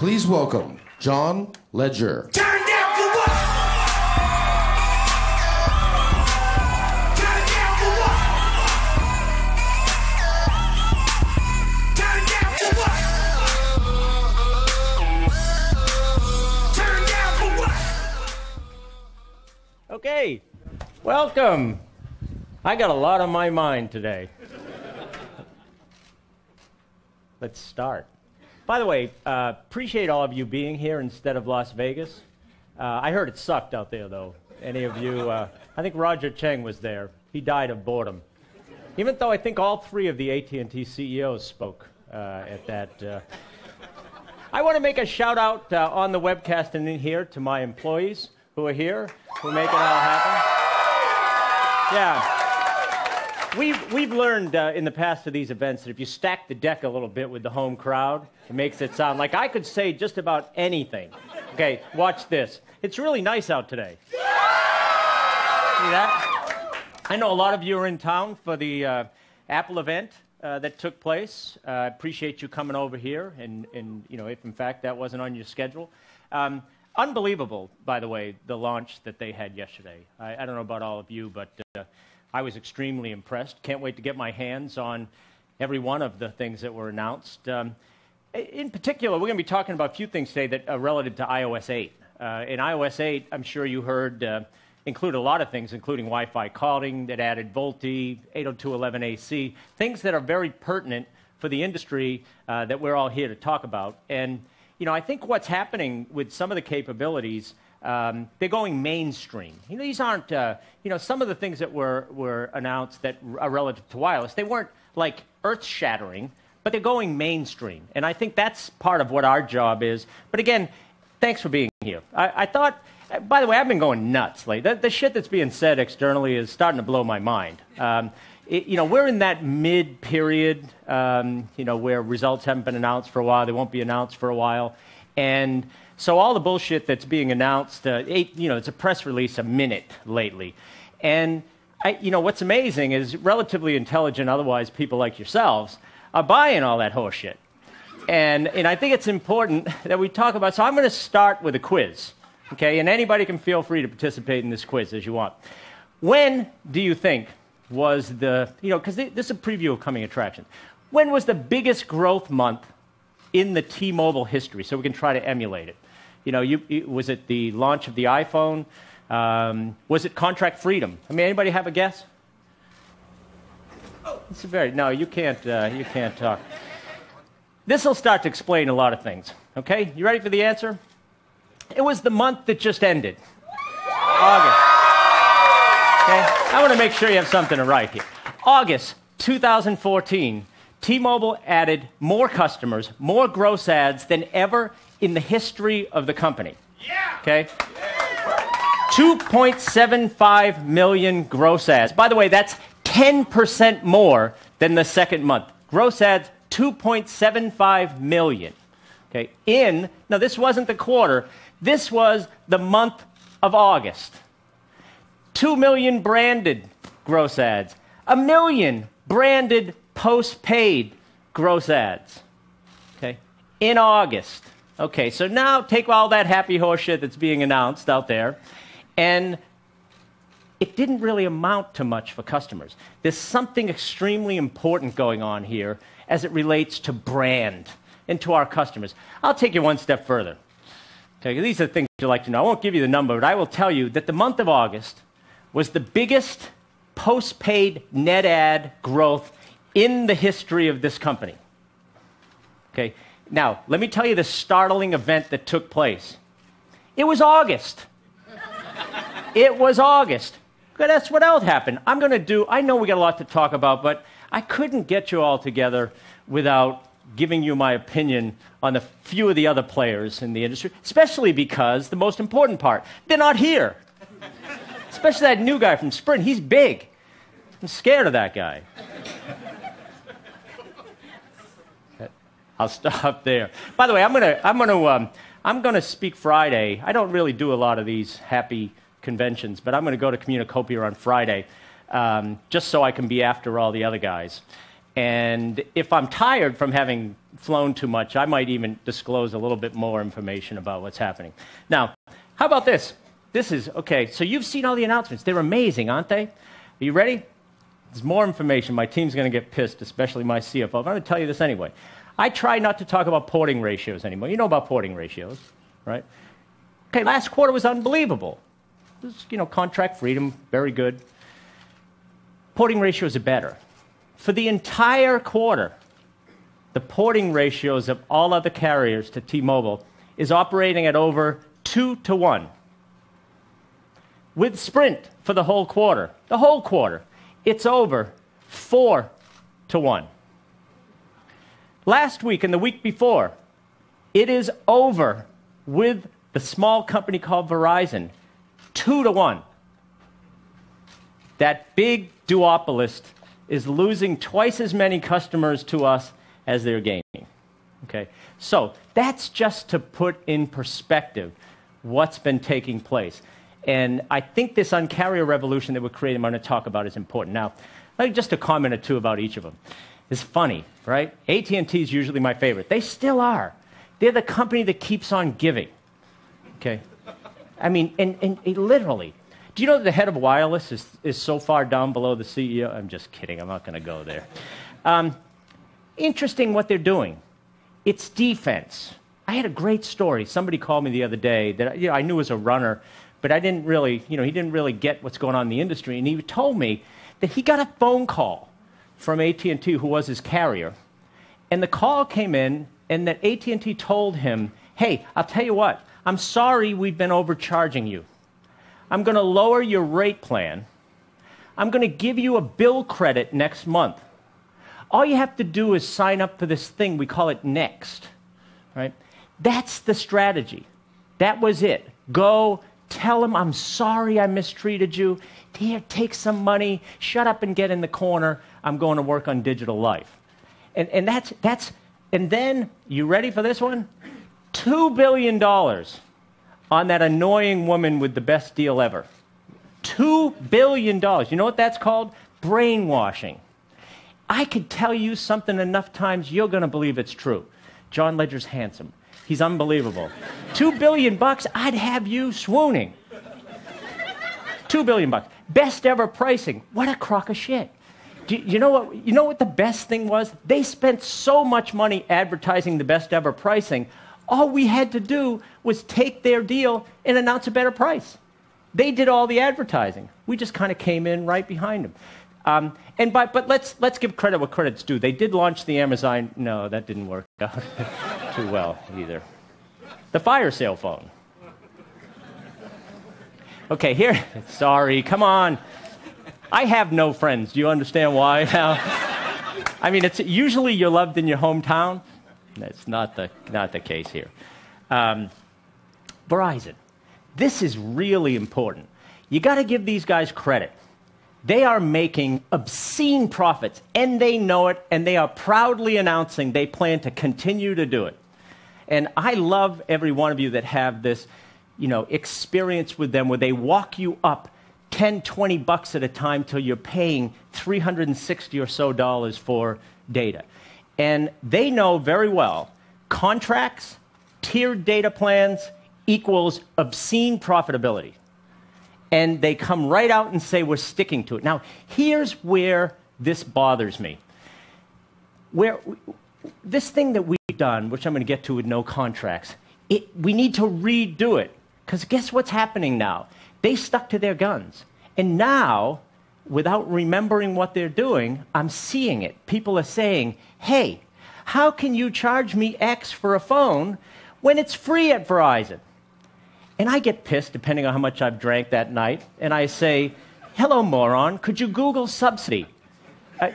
Please welcome John Ledger. Turn down for what? Turn down for what? Turn down for what? Turn down for what? Okay, welcome. I got a lot on my mind today. Let's start. By the way, appreciate all of you being here instead of Las Vegas. I heard it sucked out there, though. Any of you? I think Roger Cheng was there. He died of boredom. Even though I think all three of the AT&T CEOs spoke at that. I want to make a shout out on the webcast and in here to my employees who are here, who make it all happen. Yeah. We've learned in the past of these events that if you stack the deck a little bit with the home crowd, it makes it sound like I could say just about anything. Okay, watch this. It's really nice out today. See that? I know a lot of you are in town for the Apple event that took place. I appreciate you coming over here, and you know, if in fact that wasn't on your schedule. Unbelievable, by the way, the launch that they had yesterday. I don't know about all of you, but I was extremely impressed. Can't wait to get my hands on every one of the things that were announced. In particular, we're going to be talking about a few things today that are relative to iOS 8. In iOS 8, I'm sure you heard, include a lot of things, including Wi-Fi calling that added VoLTE, 802.11ac, things that are very pertinent for the industry that we're all here to talk about. And, you know, I think what's happening with some of the capabilities, they're going mainstream. You know, these aren't, you know, some of the things that were announced that are relative to wireless, they weren't like earth-shattering, but they're going mainstream. And I think that's part of what our job is. But again, thanks for being here. I thought, by the way, I've been going nuts lately. The shit that's being said externally is starting to blow my mind. You know, we're in that mid-period, you know, where results haven't been announced for a while. They won't be announced for a while. And so all the bullshit that's being announced, you know, it's a press release a minute lately. And, you know, what's amazing is relatively intelligent, otherwise people like yourselves are buying all that horse shit. And I think it's important that we talk about, so I'm going to start with a quiz, okay? And anybody can feel free to participate in this quiz as you want. When do you think was the, you know, because this is a preview of coming attractions. When was the biggest growth month in the T-Mobile history, so we can try to emulate it? You know, was it the launch of the iPhone? Was it contract freedom? I mean, anybody have a guess? Oh, it's no, you can't talk. This will start to explain a lot of things, okay? You ready for the answer? It was the month that just ended, August. Okay? I want to make sure you have something to write here. August 2014. T-Mobile added more customers, more gross adds than ever in the history of the company. Yeah. Okay? Yeah. 2.75 million gross adds. By the way, that's 10% more than the second month. Gross adds, 2.75 million. Okay? Now this wasn't the quarter, this was the month of August. 2 million branded gross adds. 1 million branded postpaid gross adds, okay, in August. Okay, so now take all that happy horse shit that's being announced out there, and it didn't really amount to much for customers. There's something extremely important going on here as it relates to brand and to our customers. I'll take you one step further. Okay, these are things you'd like to know. I won't give you the number, but I will tell you that the month of August was the biggest postpaid net add growth in the history of this company. Okay, now, let me tell you the startling event that took place. It was August. It was August. Okay, that's what else happened. I know we got a lot to talk about, but I couldn't get you all together without giving you my opinion on a few of the other players in the industry, especially because the most important part, they're not here. Especially that new guy from Sprint, he's big. I'm scared of that guy. I'll stop there. By the way, I'm gonna speak Friday. I don't really do a lot of these happy conventions, but I'm going to go to Communicopia on Friday, just so I can be after all the other guys. And if I'm tired from having flown too much, I might even disclose a little bit more information about what's happening. Now, how about this? This is, okay, so you've seen all the announcements. They're amazing, aren't they? Are you ready? There's more information. My team's going to get pissed, especially my CFO. I'm going to tell you this anyway. I try not to talk about porting ratios anymore. You know about porting ratios, right? Okay, last quarter was unbelievable. It was, contract freedom, very good. Porting ratios are better. For the entire quarter, the porting ratios of all other carriers to T-Mobile is operating at over 2 to 1. With Sprint for the whole quarter, it's over 4 to 1. Last week and the week before, it is over with the small company called Verizon, 2 to 1. That big duopolist is losing twice as many customers to us as they're gaining. Okay? So that's just to put in perspective what's been taking place. And I think this Uncarrier revolution that we're creating, I'm going to talk about, is important. Now, just a comment or two about each of them. It's funny, right? AT&T is usually my favorite. They still are. They're the company that keeps on giving. Okay? I mean, and literally. Do you know that the head of wireless is so far down below the CEO? I'm just kidding. I'm not going to go there. Interesting what they're doing. It's defense. I had a great story. Somebody called me the other day that I knew was a runner, but I didn't really, he didn't really get what's going on in the industry. And he told me that he got a phone call from AT&T, who was his carrier. And the call came in, and that AT&T told him, hey, I'll tell you what, I'm sorry we've been overcharging you. I'm going to lower your rate plan. I'm going to give you a bill credit next month. All you have to do is sign up for this thing. We call it Next. Right? That's the strategy. That was it. Go tell them, I'm sorry I mistreated you. Here, take some money. Shut up and get in the corner. I'm going to work on digital life. And that's and then, you ready for this one? $2 billion on that annoying woman with the best deal ever. $2 billion. You know what that's called? Brainwashing. I could tell you something enough times, you're going to believe it's true. John Ledger's handsome. He's unbelievable. $2 billion, I'd have you swooning. $2 billion. Best ever pricing. What a crock of shit. You know what the best thing was? They spent so much money advertising the best ever pricing. All we had to do was take their deal and announce a better price. They did all the advertising. We just kind of came in right behind them. But let's give credit what credit's due. They did launch the Amazon. No, that didn't work out too well either. The fire sale phone. Okay, here. Sorry, come on. I have no friends. Do you understand why now? I mean, it's usually you're loved in your hometown. That's not the case here. Verizon. This is really important. You got to give these guys credit. They are making obscene profits, and they know it, and they are proudly announcing they plan to continue to do it. And I love every one of you that have this, experience with them where they walk you up $10, $20 at a time till you're paying $360 or so for data. And they know very well contracts, tiered data plans equals obscene profitability. And they come right out and say, we're sticking to it. Now, here's where this bothers me. This thing that we've done, which I'm going to get to with no contracts, we need to redo it. Because guess what's happening now? They stuck to their guns. And now, without remembering what they're doing, I'm seeing it. People are saying, hey, how can you charge me X for a phone when it's free at Verizon? And I get pissed, depending on how much I've drank that night, and I say, hello, moron, could you Google subsidy?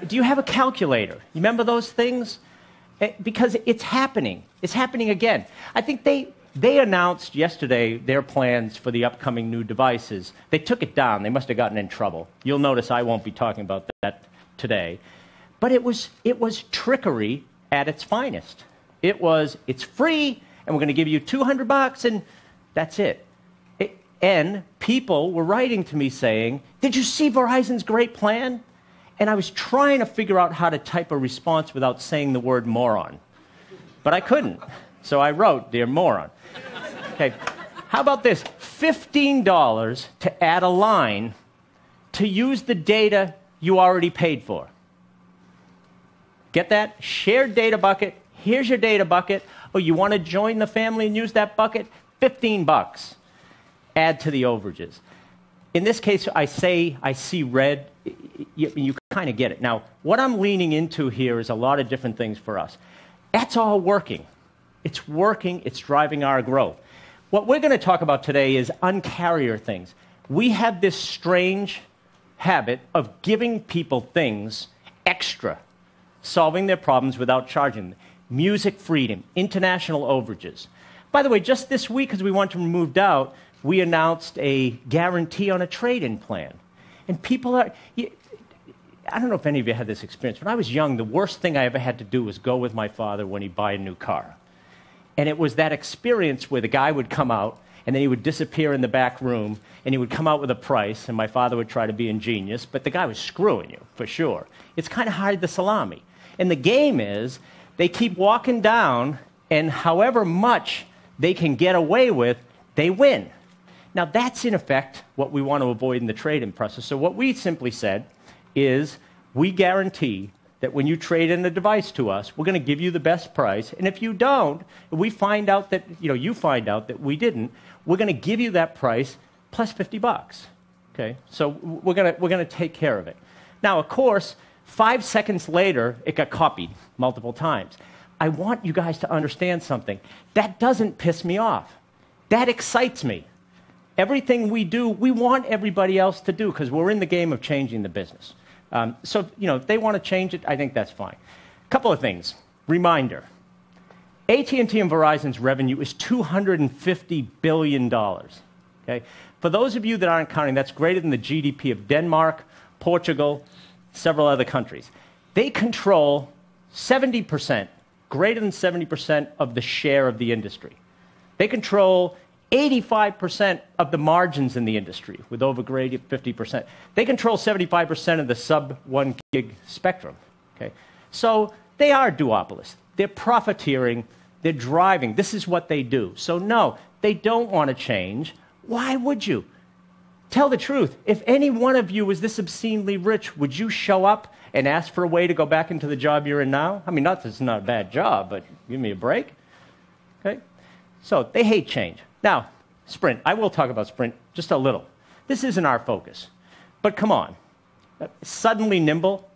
Do you have a calculator? You remember those things? Because it's happening. It's happening again. I think they announced yesterday their plans for the upcoming new devices. They took it down. They must have gotten in trouble. You'll notice I won't be talking about that today. But it was trickery at its finest. It's free, and we're going to give you $200, and that's it. And people were writing to me saying, did you see Verizon's great plan? And I was trying to figure out how to type a response without saying the word moron. but I couldn't. So I wrote, "Dear moron." Okay, how about this? $15 to add a line to use the data you already paid for. Get that? Shared data bucket. Here's your data bucket. Oh, you want to join the family and use that bucket? $15. Add to the overages. In this case, I see red. You kind of get it. Now, what I'm leaning into here is a lot of different things for us. That's all working. It's working. It's driving our growth. What we're going to talk about today is uncarrier things. We have this strange habit of giving people things extra, solving their problems without charging them. Music freedom, international overages. By the way, just this week, as we want to move out, we announced a guarantee on a trade-in plan. And people are, I don't know if any of you had this experience. When I was young, the worst thing I ever had to do was go with my father when he'd buy a new car. And it was that experience where the guy would come out, and then he would disappear in the back room, and he would come out with a price, and my father would try to be ingenious, but the guy was screwing you, for sure. It's kind of hard the salami. And the game is, they keep walking down, and however much they can get away with, they win. Now, that's in effect what we want to avoid in the trade-in process. So what we simply said is, we guarantee that when you trade in a device to us, we're going to give you the best price. And if you don't, we find out that, you find out that we didn't, we're going to give you that price plus $50. Okay? So we're going to take care of it. Now, of course, 5 seconds later, it got copied multiple times. I want you guys to understand something. That doesn't piss me off. That excites me. Everything we do, we want everybody else to do because we're in the game of changing the business. So, if they want to change it, I think that's fine. A couple of things. Reminder. AT&T and Verizon's revenue is $250 billion. Okay? For those of you that aren't counting, that's greater than the GDP of Denmark, Portugal, several other countries. They control 70%, greater than 70% of the share of the industry. They control 85% of the margins in the industry, with over 50%. They control 75% of the sub-1 gig spectrum. Okay? So they are duopolists. They're profiteering. They're driving. This is what they do. So no, they don't want to change. Why would you? Tell the truth. If any one of you was this obscenely rich, would you show up and ask for a way to go back into the job you're in now? I mean, not that it's not a bad job, but give me a break. Okay? So they hate change. Now, Sprint. I will talk about Sprint just a little. This isn't our focus. But come on. Suddenly nimble.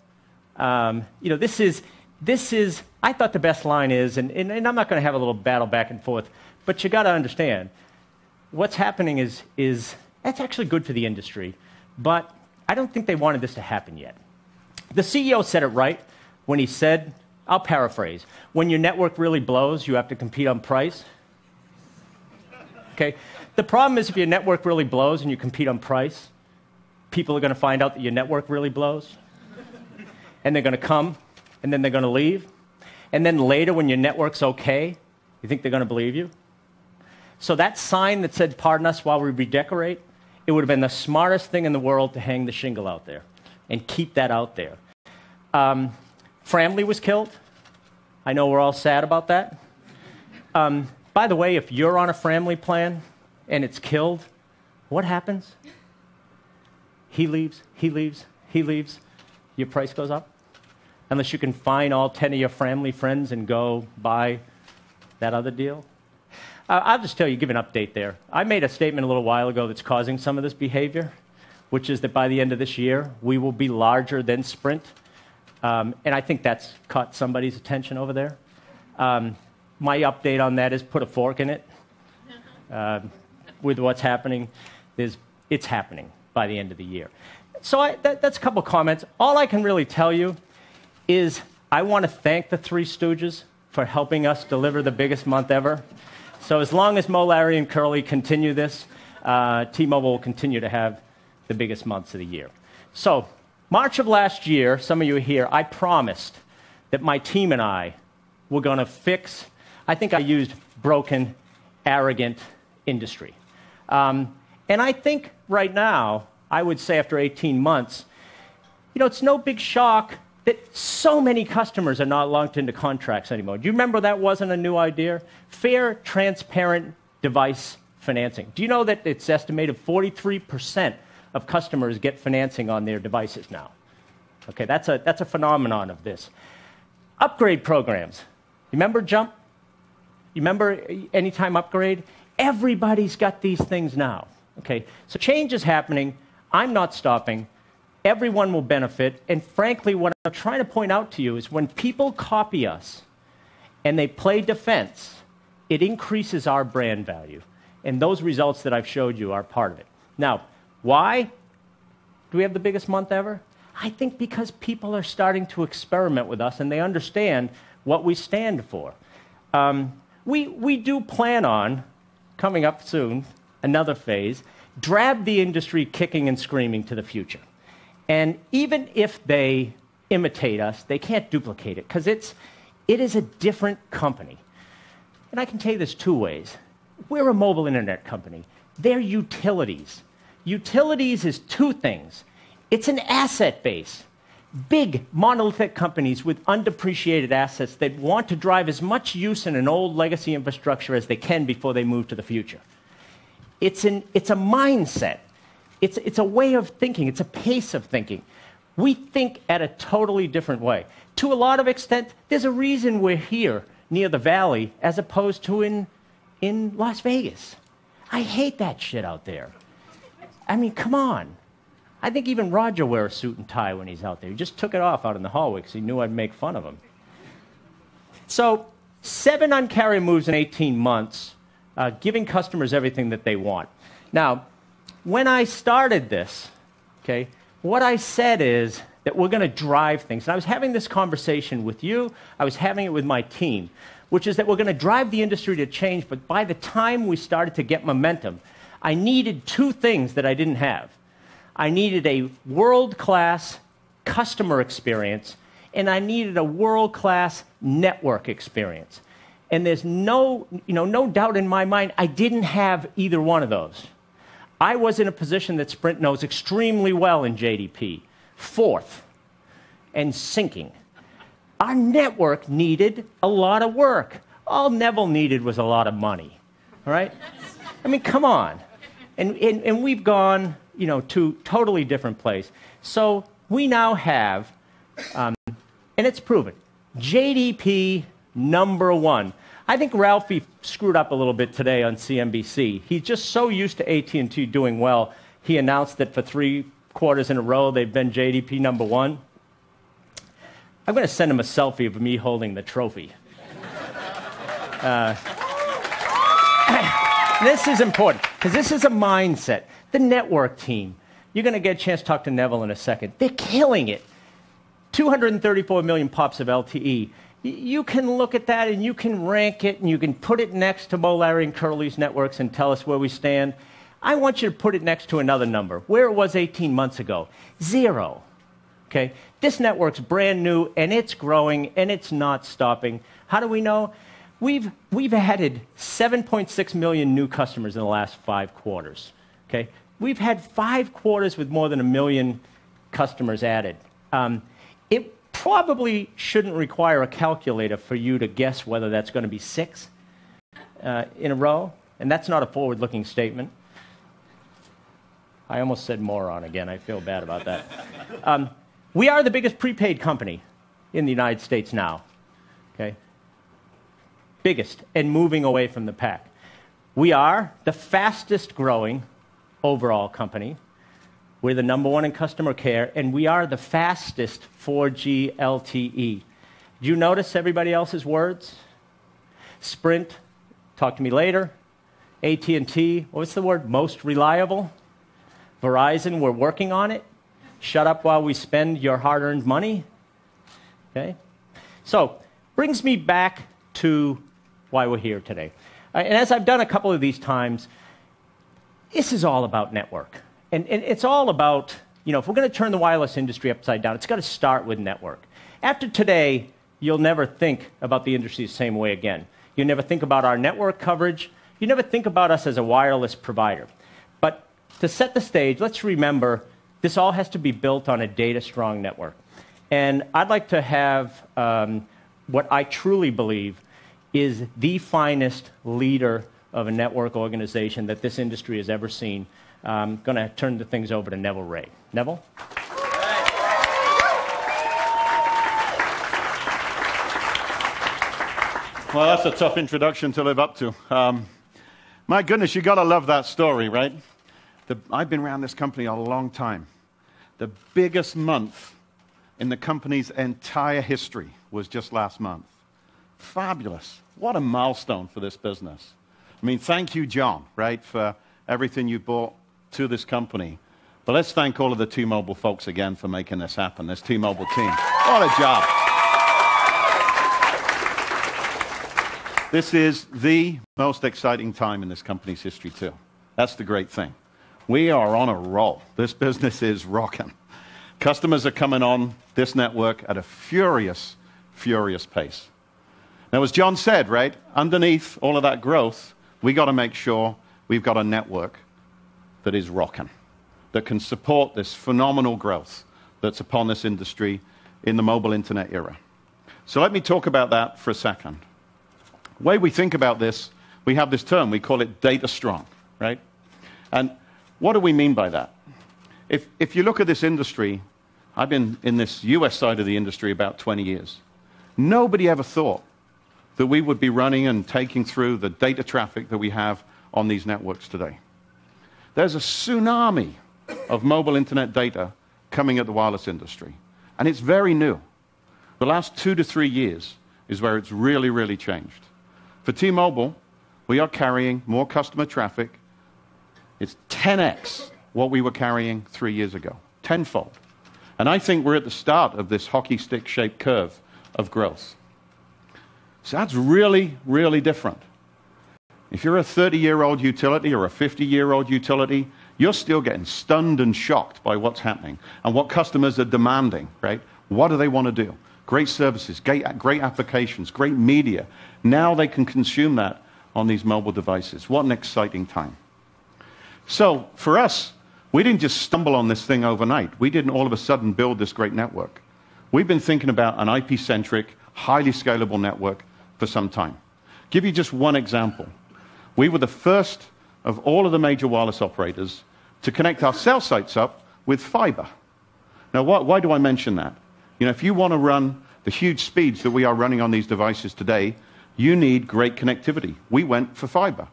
This is, I thought the best line is, and I'm not going to have a little battle back and forth, but you got to understand, what's happening is that's actually good for the industry, but I don't think they wanted this to happen yet. The CEO said it right when he said, I'll paraphrase, when your network really blows, you have to compete on price. Okay? The problem is if your network really blows and you compete on price, people are going to find out that your network really blows, and they're going to come, and then they're going to leave, and then later when your network's okay, you think they're going to believe you? So that sign that said, pardon us while we redecorate, it would have been the smartest thing in the world to hang the shingle out there and keep that out there. Framley was killed. I know we're all sad about that. By the way, if you're on a Framley plan and it's killed, what happens? He leaves, he leaves, he leaves. Your price goes up. Unless you can find all 10 of your Framley friends and go buy that other deal. I'll just tell you, give an update there. I made a statement a little while ago that's causing some of this behavior, which is that by the end of this year, we will be larger than Sprint. And I think that's caught somebody's attention over there. My update on that is put a fork in it. With what's happening, it's happening by the end of the year. So that's a couple comments. All I can really tell you is I want to thank the Three Stooges for helping us deliver the biggest month ever. So as long as Mo, Larry, and Curly continue this, T-Mobile will continue to have the biggest months of the year. So March of last year, some of you are here, I promised that my team and I were going to fix, I think I used broken, arrogant industry. And I think right now, I would say after 18 months, it's no big shock that so many customers are not locked into contracts anymore. Do you remember that wasn't a new idea? Fair, transparent device financing. Do you know that it's estimated 43% of customers get financing on their devices now? Okay, that's a phenomenon of this. Upgrade programs. You remember Jump? You remember Anytime Upgrade? Everybody's got these things now. Okay, so change is happening. I'm not stopping. Everyone will benefit. And frankly, what I'm trying to point out to you is when people copy us and they play defense, it increases our brand value. And those results that I've showed you are part of it. Now, why do we have the biggest month ever? I think because people are starting to experiment with us and they understand what we stand for. We do plan on, coming up soon, another phase, drive the industry kicking and screaming to the future. And even if they imitate us, they can't duplicate it because it is a different company. And I can tell you this two ways. We're a mobile internet company. They're utilities. Utilities is two things. It's an asset base. Big monolithic companies with undepreciated assets that want to drive as much use in an old legacy infrastructure as they can before they move to the future. It's a mindset. It's a way of thinking. It's a pace of thinking. We think at a totally different way. To a lot of extent, there's a reason we're here near the valley as opposed to in Las Vegas. I hate that shit out there. I mean, come on. I think even Roger wears a suit and tie when he's out there. He just took it off out in the hallway because he knew I'd make fun of him. So 7 Uncarrier moves in 18 months, giving customers everything that they want. Now, when I started this, okay, what I said is that we're going to drive things. And I was having this conversation with you. I was having it with my team, which is that we're going to drive the industry to change. But by the time we started to get momentum, I needed two things that I didn't have. I needed a world-class customer experience, and I needed a world-class network experience. And there's no doubt in my mind I didn't have either one of those. I was in a position that Sprint knows extremely well in JDP, fourth, and sinking. Our network needed a lot of work. All Neville needed was a lot of money, all right? I mean, come on. And we've gone, to totally different place. So we now have, and it's proven, JDP #1. I think Ralphie screwed up a little bit today on CNBC. He's just so used to AT&T doing well, he announced that for 3 quarters in a row they've been JDP #1. I'm going to send him a selfie of me holding the trophy. This is important, because this is a mindset. The network team, you're going to get a chance to talk to Neville in a second. They're killing it. 234 million pops of LTE. You can look at that and you can rank it and you can put it next to Mo, Larry, and Curly's networks and tell us where we stand. I want you to put it next to another number, where it was 18 months ago. 0. Okay? This network's brand new and it's growing and it's not stopping. How do we know? We've added 7.6 million new customers in the last 5 quarters. Okay? We've had 5 quarters with more than 1 million customers added. It probably shouldn't require a calculator for you to guess whether that's going to be 6 in a row, and that's not a forward-looking statement. I almost said moron again. I feel bad about that. We are the biggest prepaid company in the United States now. Okay? Biggest, and moving away from the pack. We are the fastest growing overall company. We're the #1 in customer care, and we are the fastest 4G LTE. Do you notice everybody else's words? Sprint, talk to me later. AT&T, what's the word? Most reliable. Verizon, we're working on it. Shut up while we spend your hard-earned money. Okay? So, brings me back to why we're here today. And as I've done a couple of these times, this is all about network. And it's all about, if we're going to turn the wireless industry upside down, it's got to start with network. After today, you'll never think about the industry the same way again. You'll never think about our network coverage. You never think about us as a wireless provider. But to set the stage, let's remember, this all has to be built on a data-strong network. And I'd like to have what I truly believe is the finest leader of a network organization that this industry has ever seen. I'm going to turn the things over to Neville Ray. Neville? Well, that's a tough introduction to live up to. My goodness, you got to love that story, right? I've been around this company a long time. The biggest month in the company's entire history was just last month. Fabulous. What a milestone for this business. I mean, thank you, John, right, for everything you brought to this company. But let's thank all of the T-Mobile folks again for making this happen, this T-Mobile team. What a job. This is the most exciting time in this company's history, too. That's the great thing. We are on a roll. This business is rocking. Customers are coming on this network at a furious, furious pace. Now, as John said, right, underneath all of that growth, we got to make sure we've got a network that is rocking, that can support this phenomenal growth that's upon this industry in the mobile internet era. So let me talk about that for a second. The way we think about this, we have this term, we call it data strong, right? And what do we mean by that? If you look at this industry, I've been in this US side of the industry about 20 years. Nobody ever thought that we would be running and taking through the data traffic that we have on these networks today. There's a tsunami of mobile internet data coming at the wireless industry, and it's very new. The last 2 to 3 years is where it's really, really changed. For T-Mobile, we are carrying more customer traffic. It's 10x what we were carrying 3 years ago, tenfold. And I think we're at the start of this hockey stick-shaped curve of growth. So that's really, really different. If you're a 30-year-old utility or a 50-year-old utility, you're still getting stunned and shocked by what's happening and what customers are demanding, right? What do they want to do? Great services, great applications, great media. Now they can consume that on these mobile devices. What an exciting time. So for us, we didn't just stumble on this thing overnight. We didn't all of a sudden build this great network. We've been thinking about an IP-centric, highly scalable network for some time. Give you just one example. We were the first of all of the major wireless operators to connect our cell sites up with fiber. Now, why do I mention that? You know, if you want to run the huge speeds that we are running on these devices today, you need great connectivity. We went for fiber.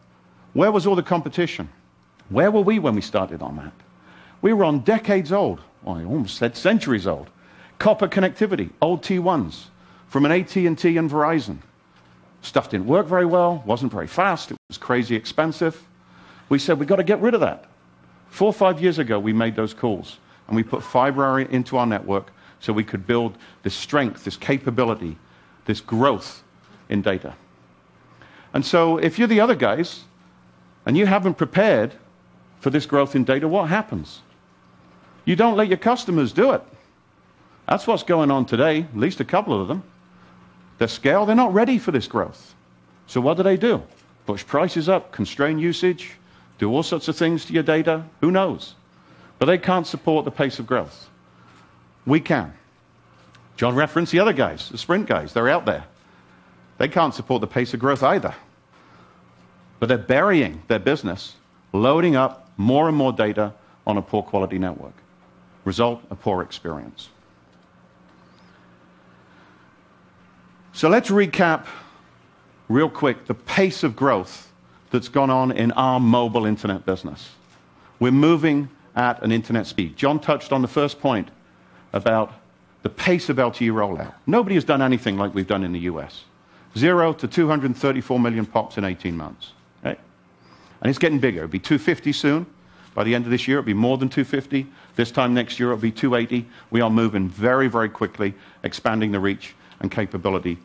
Where was all the competition? Where were we when we started on that? We were on decades old, well, I almost said centuries old, copper connectivity, old T1s, from an AT&T and Verizon. Stuff didn't work very well, wasn't very fast, it was crazy expensive. We said, we've got to get rid of that. 4 or 5 years ago, we made those calls, and we put fiber into our network so we could build this strength, this capability, this growth in data. And so if you're the other guys, and you haven't prepared for this growth in data, what happens? You don't let your customers do it. That's what's going on today, at least a couple of them. Their scale, they're not ready for this growth. So what do? Push prices up, constrain usage, do all sorts of things to your data, who knows? But they can't support the pace of growth. We can. John referenced the other guys, the Sprint guys, they're out there. They can't support the pace of growth either. But they're burying their business, loading up more and more data on a poor quality network. Result, a poor experience. So let's recap real quick the pace of growth that's gone on in our mobile internet business. We're moving at an internet speed. John touched on the first point about the pace of LTE rollout. Nobody has done anything like we've done in the US. 0 to 234 million pops in 18 months. Right? And it's getting bigger. It'll be 250 soon. By the end of this year, it'll be more than 250. This time next year, it'll be 280. We are moving very, very quickly, expanding the reach and capability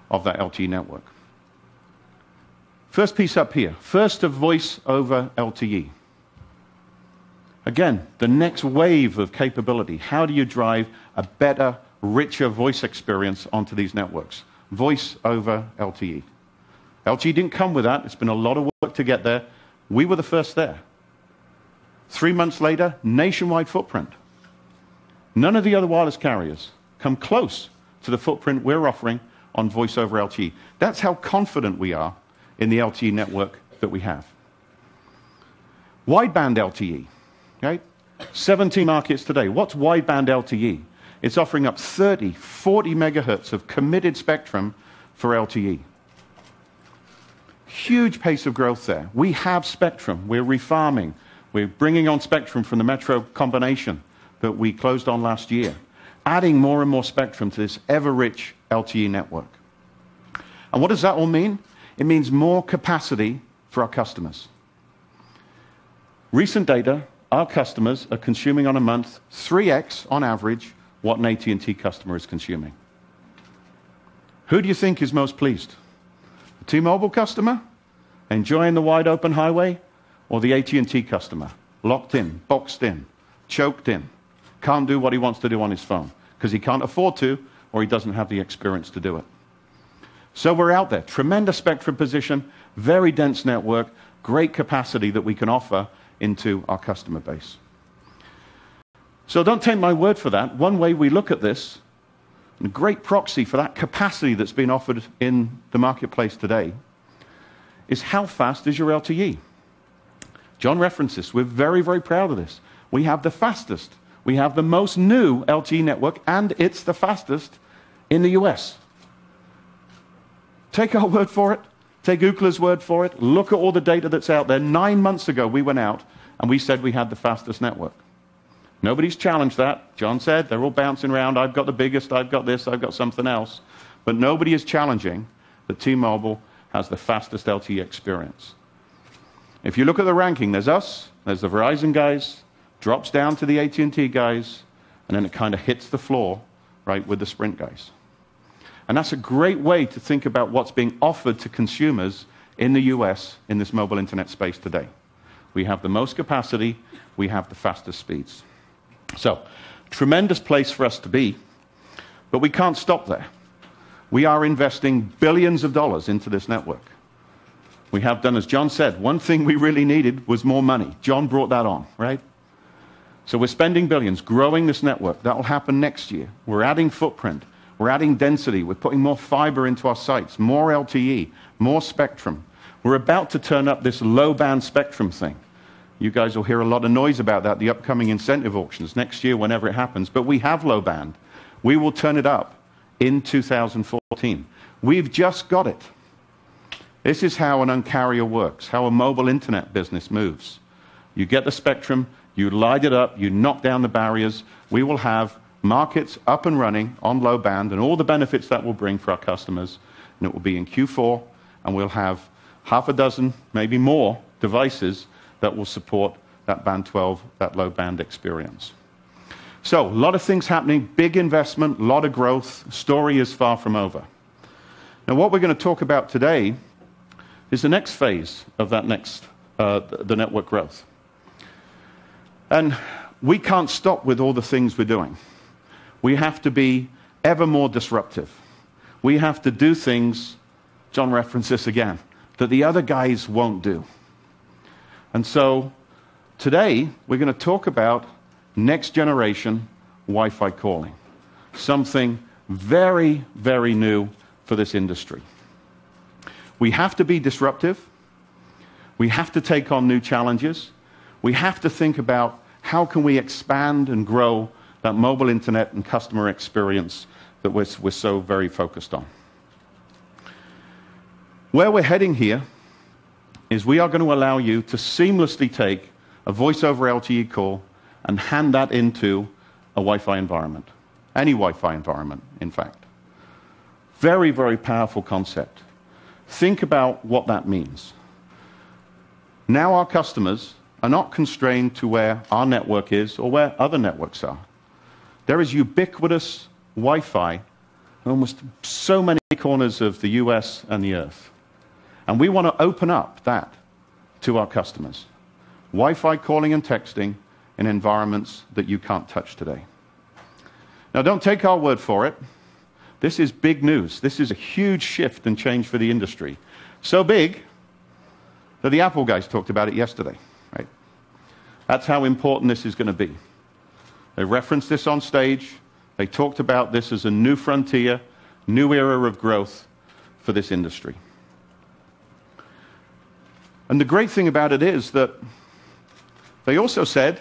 of that LTE network. First piece up here, first of voice over LTE. Again, the next wave of capability. How do you drive a better, richer voice experience onto these networks? Voice over LTE. LTE didn't come with that. It's been a lot of work to get there. We were the first there. 3 months later, nationwide footprint. None of the other wireless carriers come close to the footprint we're offering on voice over LTE. That's how confident we are in the LTE network that we have. Wideband LTE, right? 17 markets today. What's wideband LTE? It's offering up 30, 40 megahertz of committed spectrum for LTE. Huge pace of growth there. We have spectrum. We're refarming. We're bringing on spectrum from the Metro combination that we closed on last year, adding more and more spectrum to this ever-rich LTE network. And what does that all mean? It means more capacity for our customers. Recent data, our customers are consuming on a month 3x on average what an AT&T customer is consuming. Who do you think is most pleased? The T-Mobile customer, enjoying the wide open highway, or the AT&T customer, locked in, boxed in, choked in, can't do what he wants to do on his phone because he can't afford to or he doesn't have the experience to do it. So we're out there, tremendous spectrum position, very dense network, great capacity that we can offer into our customer base. So don't take my word for that. One way we look at this, a great proxy for that capacity that's been offered in the marketplace today, is how fast is your LTE? John referenced this. We're very, very proud of this. We have the fastest. We have the most new LTE network, and it's the fastest in the US. Take our word for it. Take Ookla's word for it. Look at all the data that's out there. 9 months ago, we went out and we said we had the fastest network. Nobody's challenged that. John said they're all bouncing around. I've got the biggest, I've got this, I've got something else. But nobody is challenging that T-Mobile has the fastest LTE experience. If you look at the ranking, there's us, there's the Verizon guys, drops down to the AT&T guys, and then it kind of hits the floor, right, with the Sprint guys. And that's a great way to think about what's being offered to consumers in the US in this mobile internet space today. We have the most capacity, we have the fastest speeds. So, tremendous place for us to be, but we can't stop there. We are investing billions of dollars into this network. We have done, as John said, one thing we really needed was more money. John brought that on, right? So we're spending billions, growing this network. That will happen next year. We're adding footprint. We're adding density. We're putting more fiber into our sites, more LTE, more spectrum. We're about to turn up this low-band spectrum thing. You guys will hear a lot of noise about that, the upcoming incentive auctions next year, whenever it happens. But we have low band. We will turn it up in 2014. We've just got it. This is how an Uncarrier works, how a mobile internet business moves. You get the spectrum, you light it up, you knock down the barriers. We will have markets up and running on low band and all the benefits that will bring for our customers. And it will be in Q4, and we'll have half a dozen, maybe more, devices that will support that band 12, that low band experience. So, a lot of things happening, big investment, a lot of growth. Story is far from over. Now, what we're going to talk about today is the next phase of that the network growth. And we can't stop with all the things we're doing. We have to be ever more disruptive. We have to do things, John referenced this again, that the other guys won't do. And so today we're going to talk about next generation Wi-Fi calling, something very, very new for this industry. We have to be disruptive. We have to take on new challenges. We have to think about how can we expand and grow that mobile internet and customer experience that we're so very focused on. Where we're heading here is we are going to allow you to seamlessly take a voice over LTE call and hand that into a Wi-Fi environment. Any Wi-Fi environment, in fact. Very, very powerful concept. Think about what that means. Now our customers are not constrained to where our network is or where other networks are. There is ubiquitous Wi-Fi in almost so many corners of the US and the earth. And we want to open up that to our customers. Wi-Fi calling and texting in environments that you can't touch today. Now, don't take our word for it. This is big news. This is a huge shift and change for the industry. So big that the Apple guys talked about it yesterday. Right? That's how important this is going to be. They referenced this on stage. They talked about this as a new frontier, new era of growth for this industry. And the great thing about it is that they also said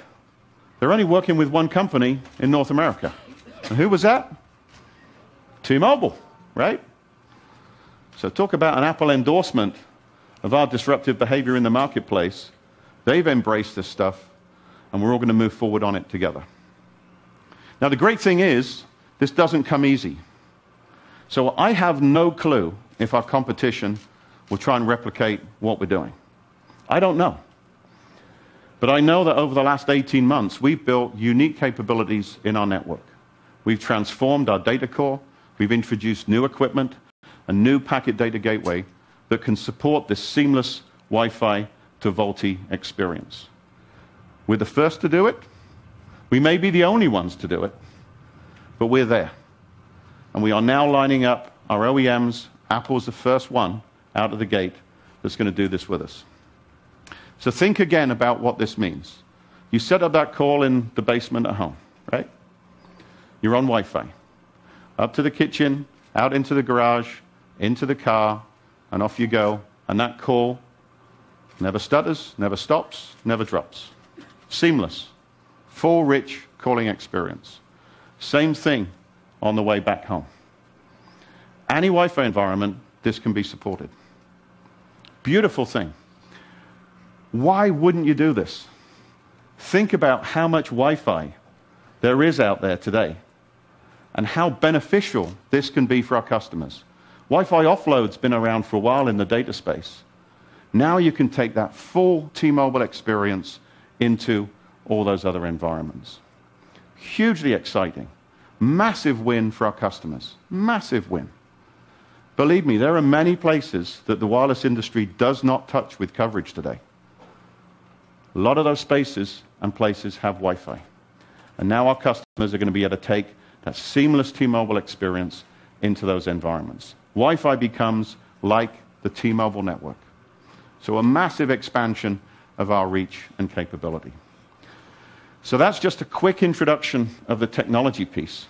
they're only working with one company in North America. And who was that? T-Mobile, right? So talk about an Apple endorsement of our disruptive behavior in the marketplace. They've embraced this stuff, and we're all going to move forward on it together. Now, the great thing is, this doesn't come easy. So I have no clue if our competition will try and replicate what we're doing. I don't know. But I know that over the last 18 months, we've built unique capabilities in our network. We've transformed our data core. We've introduced new equipment, a new packet data gateway that can support this seamless Wi-Fi to VoLTE experience. We're the first to do it. We may be the only ones to do it, but we're there. And we are now lining up our OEMs. Apple's the first one out of the gate that's going to do this with us. So think again about what this means. You set up that call in the basement at home, right? You're on Wi-Fi. Up to the kitchen, out into the garage, into the car, and off you go. And that call never stutters, never stops, never drops. Seamless, full, rich calling experience. Same thing on the way back home. Any Wi-Fi environment, this can be supported. Beautiful thing. Why wouldn't you do this? Think about how much Wi-Fi there is out there today and how beneficial this can be for our customers. Wi-Fi offload's been around for a while in the data space. Now you can take that full T-Mobile experience into all those other environments. Hugely exciting. Massive win for our customers. Massive win. Believe me, there are many places that the wireless industry does not touch with coverage today. A lot of those spaces and places have Wi-Fi. And now our customers are going to be able to take that seamless T-Mobile experience into those environments. Wi-Fi becomes like the T-Mobile network. So a massive expansion of our reach and capability. So that's just a quick introduction of the technology piece.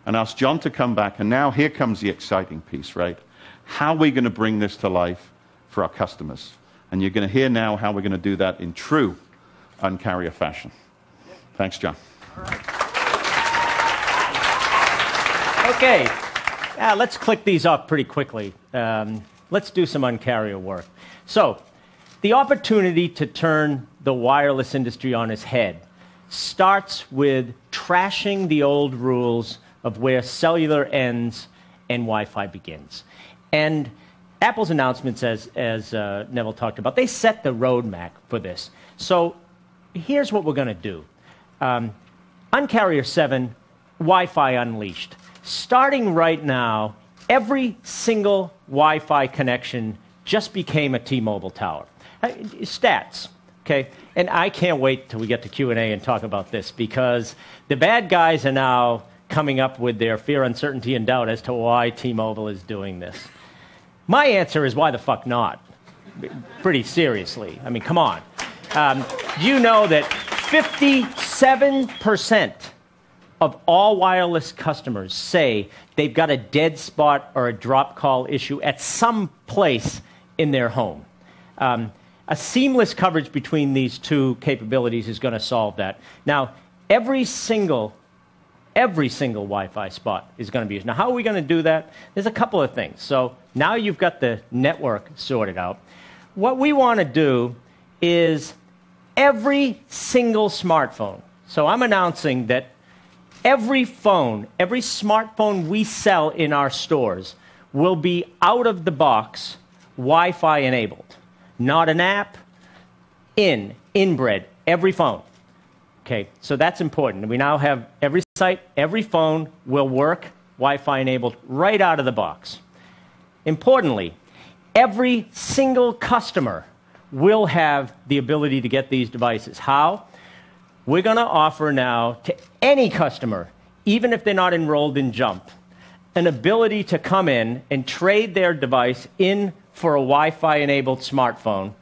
And ask John to come back, and now here comes the exciting piece, right? How are we going to bring this to life for our customers? And you're going to hear now how we're going to do that in true Uncarrier fashion. Thanks, John. Okay, let's click these off pretty quickly. Let's do some Uncarrier work. So, the opportunity to turn the wireless industry on its head starts with trashing the old rules of where cellular ends and Wi-Fi begins. And Apple's announcements, as Neville talked about, they set the roadmap for this. So here's what we're going to do. Uncarrier 7, Wi-Fi Unleashed. Starting right now, every single Wi-Fi connection just became a T-Mobile tower. Stats, okay? And I can't wait till we get to Q&A and talk about this, because the bad guys are now coming up with their fear, uncertainty, and doubt as to why T-Mobile is doing this. My answer is, why the fuck not? Pretty seriously. I mean, come on. You know that 57% of all wireless customers say they've got a dead spot or a drop call issue at some place in their home. A seamless coverage between these two capabilities is going to solve that. Now, every single Wi-Fi spot is going to be used. Now, how are we going to do that? There's a couple of things. So now you've got the network sorted out. What we want to do is every single smartphone. So I'm announcing that every phone, every smartphone we sell in our stores will be out of the box Wi-Fi enabled. Not an app, inbred, every phone. Okay, so that's important. We now have every site, every phone will work Wi-Fi enabled right out of the box. Importantly, every single customer will have the ability to get these devices. How? We're going to offer now to any customer, even if they're not enrolled in Jump, an ability to come in and trade their device in for a Wi-Fi enabled smartphone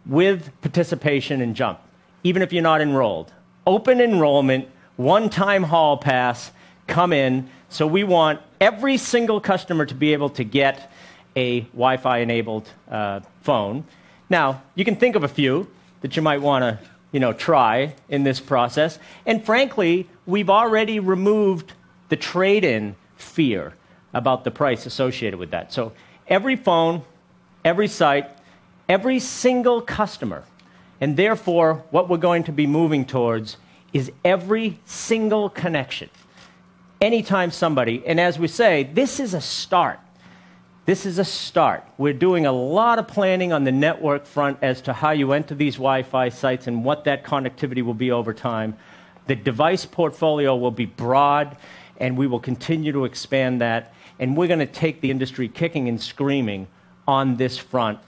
with participation in Jump, even if you're not enrolled. Open enrollment one-time hall pass, come in. So we want every single customer to be able to get a Wi-Fi enabled phone. Now, you can think of a few that you might want to try in this process. And frankly, we've already removed the trade-in fear about the price associated with that. So every phone, every site, every single customer, and therefore what we're going to be moving towards is every single connection. Anytime somebody, and as we say, this is a start. This is a start. We're doing a lot of planning on the network front as to how you enter these Wi-Fi sites and what that connectivity will be over time. The device portfolio will be broad, and we will continue to expand that. And we're going to take the industry kicking and screaming on this front.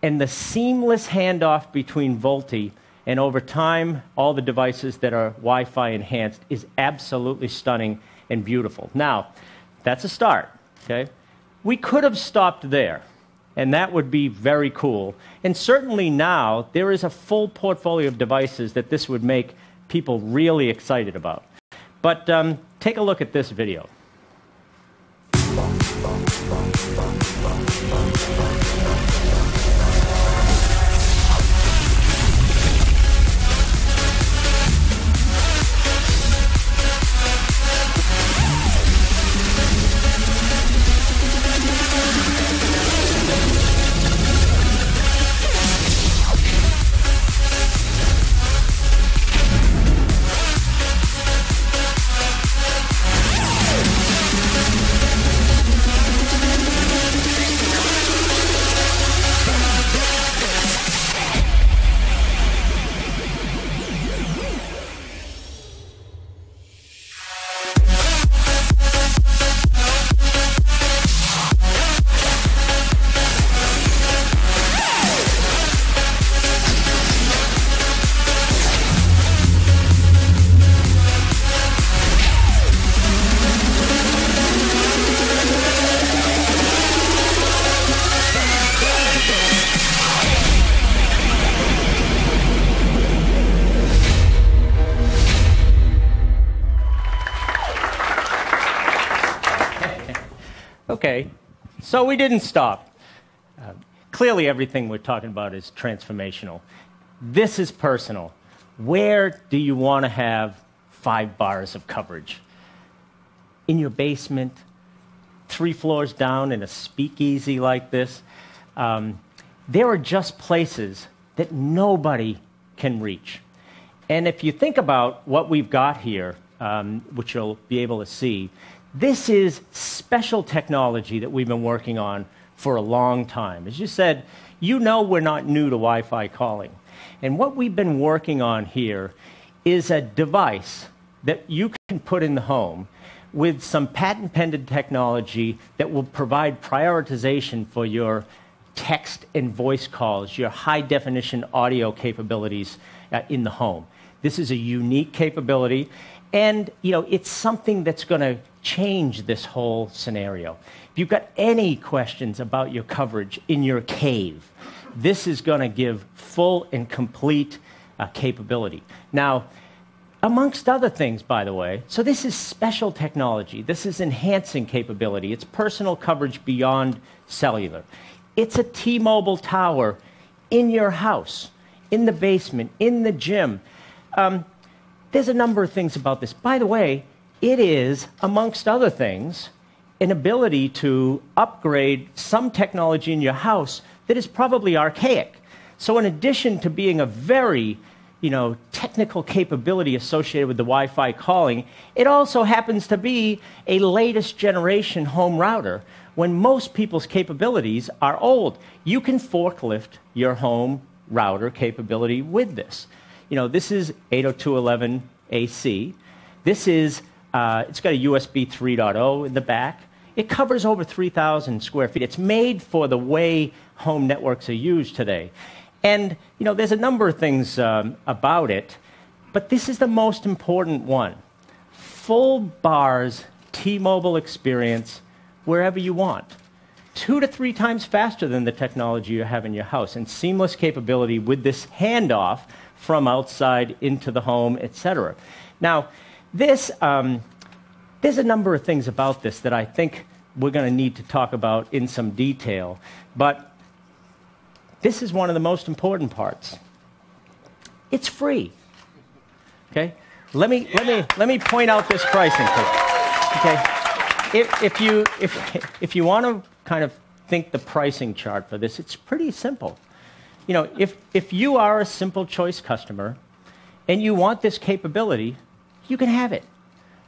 And the seamless handoff between VoLTE and over time, all the devices that are Wi-Fi enhanced is absolutely stunning and beautiful. Now, that's a start, okay? We could have stopped there, and that would be very cool. And certainly now, there is a full portfolio of devices that this would make people really excited about. But take a look at this video. Okay, so we didn't stop. Clearly, everything we're talking about is transformational. This is personal. Where do you want to have 5 bars of coverage? In your basement, 3 floors down in a speakeasy like this? There are just places that nobody can reach. And if you think about what we've got here, which you'll be able to see, this is special technology that we've been working on for a long time. As you said, you know we're not new to Wi-Fi calling. And what we've been working on here is a device that you can put in the home with some patent-pending technology that will provide prioritization for your text and voice calls, your high-definition audio capabilities in the home. This is a unique capability, and it's something that's going to change this whole scenario. If you've got any questions about your coverage in your cave, this is going to give full and complete capability. Now, amongst other things, by the way, so this is special technology. This is enhancing capability. It's personal coverage beyond cellular. It's a T-Mobile tower in your house, in the basement, in the gym. There's a number of things about this. By the way, it is, amongst other things, an ability to upgrade some technology in your house that is probably archaic. So in addition to being a very technical capability associated with the Wi-Fi calling, it also happens to be a latest generation home router when most people's capabilities are old. You can forklift your home router capability with this. This is 802.11 AC. This is it's got a USB 3.0 in the back. It covers over 3,000 square feet. It's made for the way home networks are used today. And, there's a number of things about it, but this is the most important one. Full bars T-Mobile experience wherever you want. 2 to 3 times faster than the technology you have in your house, and seamless capability with this handoff from outside into the home, etc. Now, This, there's a number of things about this that I think we're going to need to talk about in some detail, but this is one of the most important parts. It's free. Okay? Let me point out this pricing. Okay? If you want to kind of think the pricing chart for this, it's pretty simple. You know, if you are a Simple Choice customer and you want this capability, you can have it.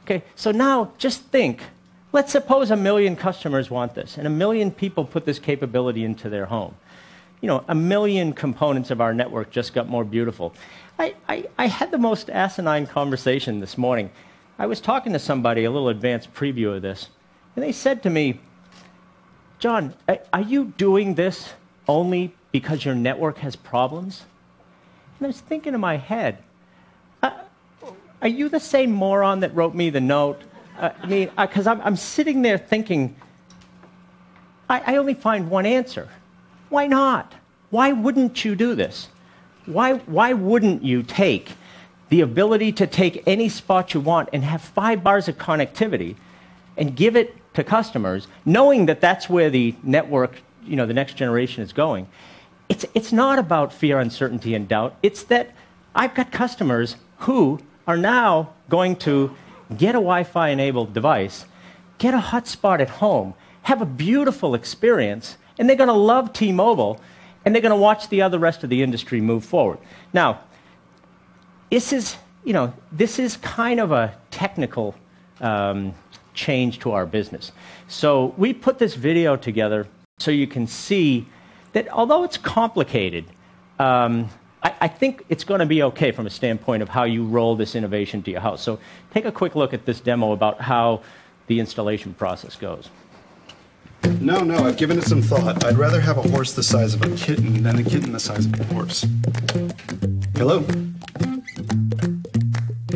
Okay, so now just think, let's suppose 1 million customers want this, and 1 million people put this capability into their home. You know, 1 million components of our network just got more beautiful. I had the most asinine conversation this morning. I was talking to somebody, a little advanced preview of this, and they said to me, John, are you doing this only because your network has problems? And I was thinking in my head, are you the same moron that wrote me the note? I mean, because I'm sitting there thinking, I only find one answer. Why not? Why wouldn't you do this? Why wouldn't you take the ability to take any spot you want and have 5 bars of connectivity and give it to customers, knowing that that's where the network, you know, the next generation is going? It's not about fear, uncertainty, and doubt. It's that I've got customers who are now going to get a Wi-Fi enabled device, get a hotspot at home, have a beautiful experience, and they're going to love T-Mobile, and they're going to watch the rest of the industry move forward. Now, this is kind of a technical change to our business. So we put this video together so you can see that although it's complicated, I think it's going to be okay from a standpoint of how you roll this innovation to your house. So take a quick look at this demo about how the installation process goes. No, I've given it some thought. I'd rather have a horse the size of a kitten than a kitten the size of a horse. Hello?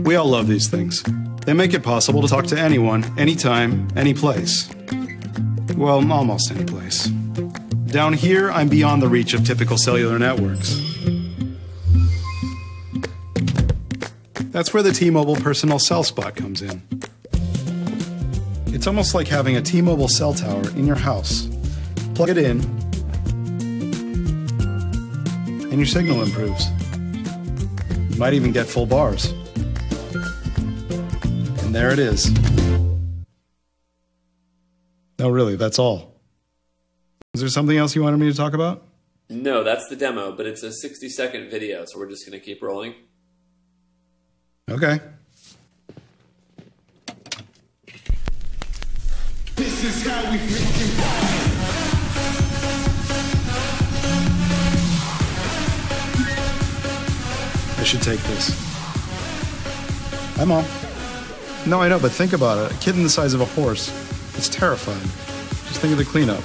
We all love these things. They make it possible to talk to anyone, anytime, any place. Well, almost any place. Down here, I'm beyond the reach of typical cellular networks. That's where the T-Mobile personal cell spot comes in. It's almost like having a T-Mobile cell tower in your house. Plug it in, and your signal improves. You might even get full bars. And there it is. No, really, that's all. Is there something else you wanted me to talk about? No, that's the demo, but it's a 60-second video, so we're just going to keep rolling. Okay. This is how we freaking I should take this. Hi, Mom. No, I know, but think about it. A kitten the size of a horse. It's terrifying. Just think of the cleanup.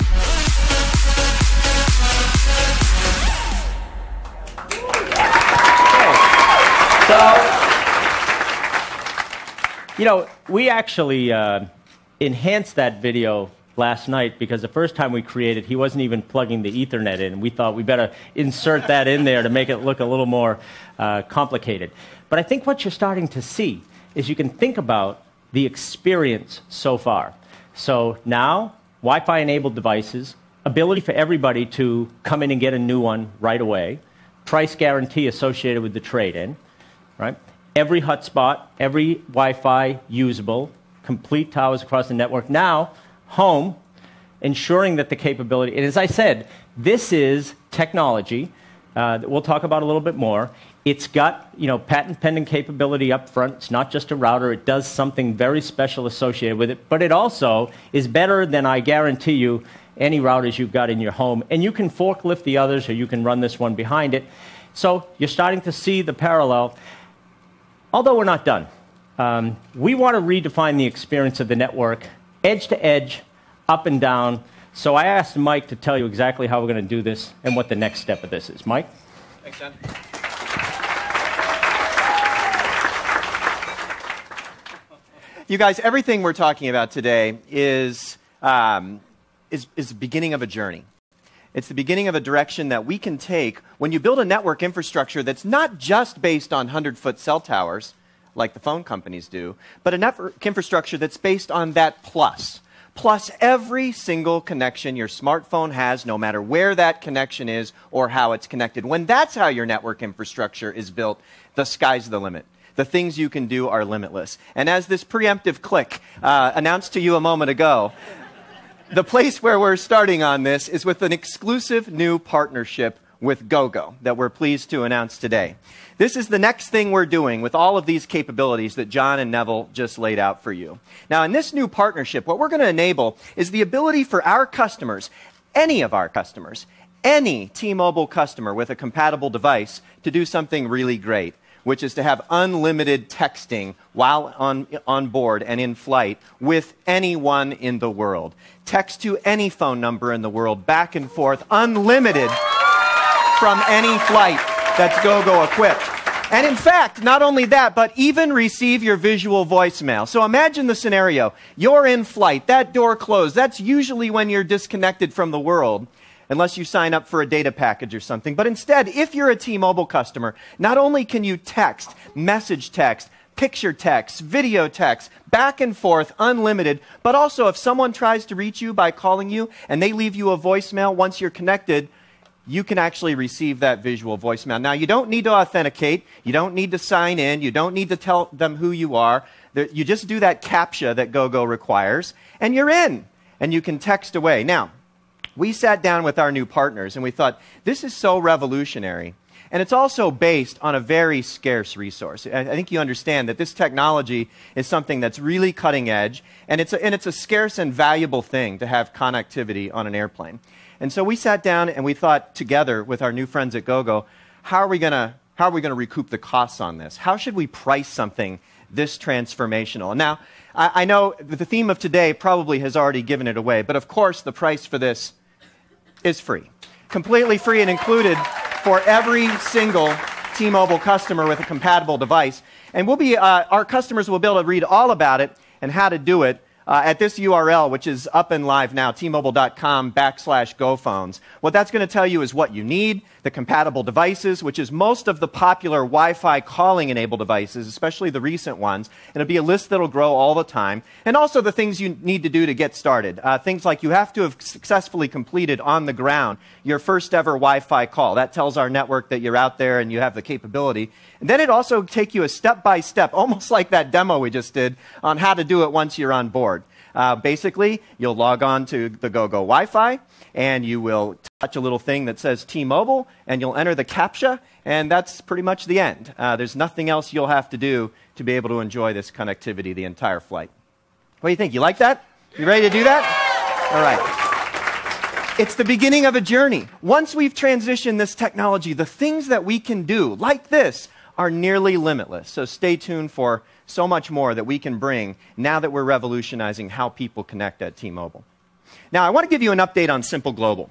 So, you know, we actually enhanced that video last night because the first time we created, he wasn't even plugging the Ethernet in. We thought we better insert that in there to make it look a little more complicated. But I think what you're starting to see is you can think about the experience so far. So now, Wi-Fi enabled devices, ability for everybody to come in and get a new one right away, price guarantee associated with the trade-in, right? Every hotspot, every Wi-Fi usable, complete towers across the network. Now, home, ensuring that the capability, and as I said, this is technology that we'll talk about a little bit more. It's got, you know, patent pending capability up front. It's not just a router. It does something very special associated with it, but it also is better than, I guarantee you, any routers you've got in your home. And you can forklift the others, or you can run this one behind it. So you're starting to see the parallel. Although we're not done. We want to redefine the experience of the network, edge to edge, up and down. So I asked Mike to tell you exactly how we're going to do this and what the next step of this is. Mike? Thanks, John. You guys, everything we're talking about today is the beginning of a journey. It's the beginning of a direction that we can take when you build a network infrastructure that's not just based on 100-foot cell towers, like the phone companies do, but a network infrastructure that's based on that plus. Plus every single connection your smartphone has, no matter where that connection is or how it's connected. When that's how your network infrastructure is built, the sky's the limit. The things you can do are limitless. And as this preemptive click announced to you a moment ago, the place where we're starting on this is with an exclusive new partnership with GoGo that we're pleased to announce today. This is the next thing we're doing with all of these capabilities that John and Neville just laid out for you. Now, in this new partnership, what we're going to enable is the ability for our customers, any of our customers, any T-Mobile customer with a compatible device, to do something really great, which is to have unlimited texting while on board and in flight with anyone in the world. Text to any phone number in the world, back and forth, unlimited from any flight that's GoGo equipped. And in fact, not only that, but even receive your visual voicemail. So imagine the scenario. You're in flight, that door closed. That's usually when you're disconnected from the world, unless you sign up for a data package or something. But instead, if you're a T-Mobile customer, not only can you text, message text, picture text, video text, back and forth, unlimited, but also if someone tries to reach you by calling you and they leave you a voicemail once you're connected, you can actually receive that visual voicemail. Now, you don't need to authenticate. You don't need to sign in. You don't need to tell them who you are. You just do that CAPTCHA that GoGo requires, and you're in, and you can text away. Now, we sat down with our new partners, and we thought, this is so revolutionary. And it's also based on a very scarce resource. I think you understand that this technology is something that's really cutting edge, and it's a scarce and valuable thing to have connectivity on an airplane. And so we sat down and we thought together with our new friends at GoGo, how are we going to recoup the costs on this? How should we price something this transformational? Now, I know the theme of today probably has already given it away, but of course the price for this is free. Completely free and included for every single T-Mobile customer with a compatible device. And our customers will be able to read all about it and how to do it at this URL, which is up and live now, tmobile.com/GoPhones. What that's going to tell you is what you need, the compatible devices, which is most of the popular Wi-Fi calling-enabled devices, especially the recent ones. And it'll be a list that'll grow all the time. And also the things you need to do to get started. Things like you have to have successfully completed on the ground your first ever Wi-Fi call. That tells our network that you're out there and you have the capability. And then it also take you a step-by-step, almost like that demo we just did, on how to do it once you're on board. Basically, you'll log on to the GoGo Wi-Fi, and you will touch a little thing that says T-Mobile, and you'll enter the CAPTCHA, and that's pretty much the end. There's nothing else you'll have to do to be able to enjoy this connectivity the entire flight. What do you think? You like that? You ready to do that? All right. It's the beginning of a journey. Once we've transitioned this technology, the things that we can do, like this, are nearly limitless. So stay tuned for so much more that we can bring now that we're revolutionizing how people connect at T-Mobile. Now, I want to give you an update on Simple Global.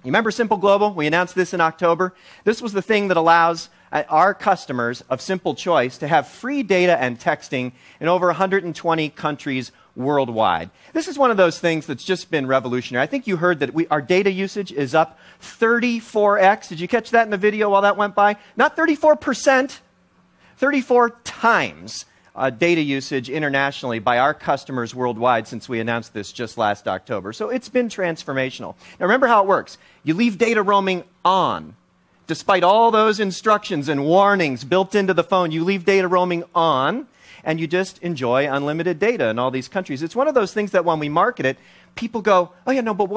You remember Simple Global? We announced this in October. This was the thing that allows our customers of Simple Choice to have free data and texting in over 120 countries worldwide. This is one of those things that's just been revolutionary. I think you heard that our data usage is up 34x. Did you catch that in the video while that went by? Not 34%, 34 times data usage internationally by our customers worldwide since we announced this just last October. So it's been transformational. Now remember how it works. You leave data roaming on. Despite all those instructions and warnings built into the phone, you leave data roaming on, and you just enjoy unlimited data in all these countries. It's one of those things that when we market it, people go, oh yeah, no, but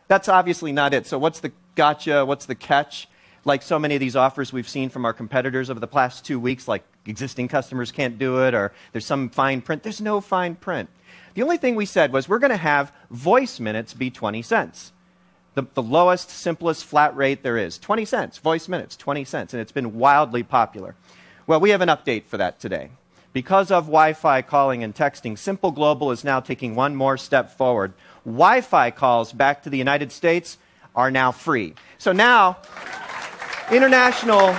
that's obviously not it. So what's the gotcha, what's the catch? Like so many of these offers we've seen from our competitors over the past 2 weeks, like existing customers can't do it, or there's some fine print. There's no fine print. The only thing we said was we're going to have voice minutes be 20 cents. The lowest, simplest flat rate there is. 20 cents, voice minutes, 20 cents. And it's been wildly popular. Well, we have an update for that today. Because of Wi-Fi calling and texting, Simple Global is now taking one more step forward. Wi-Fi calls back to the United States are now free. So now, international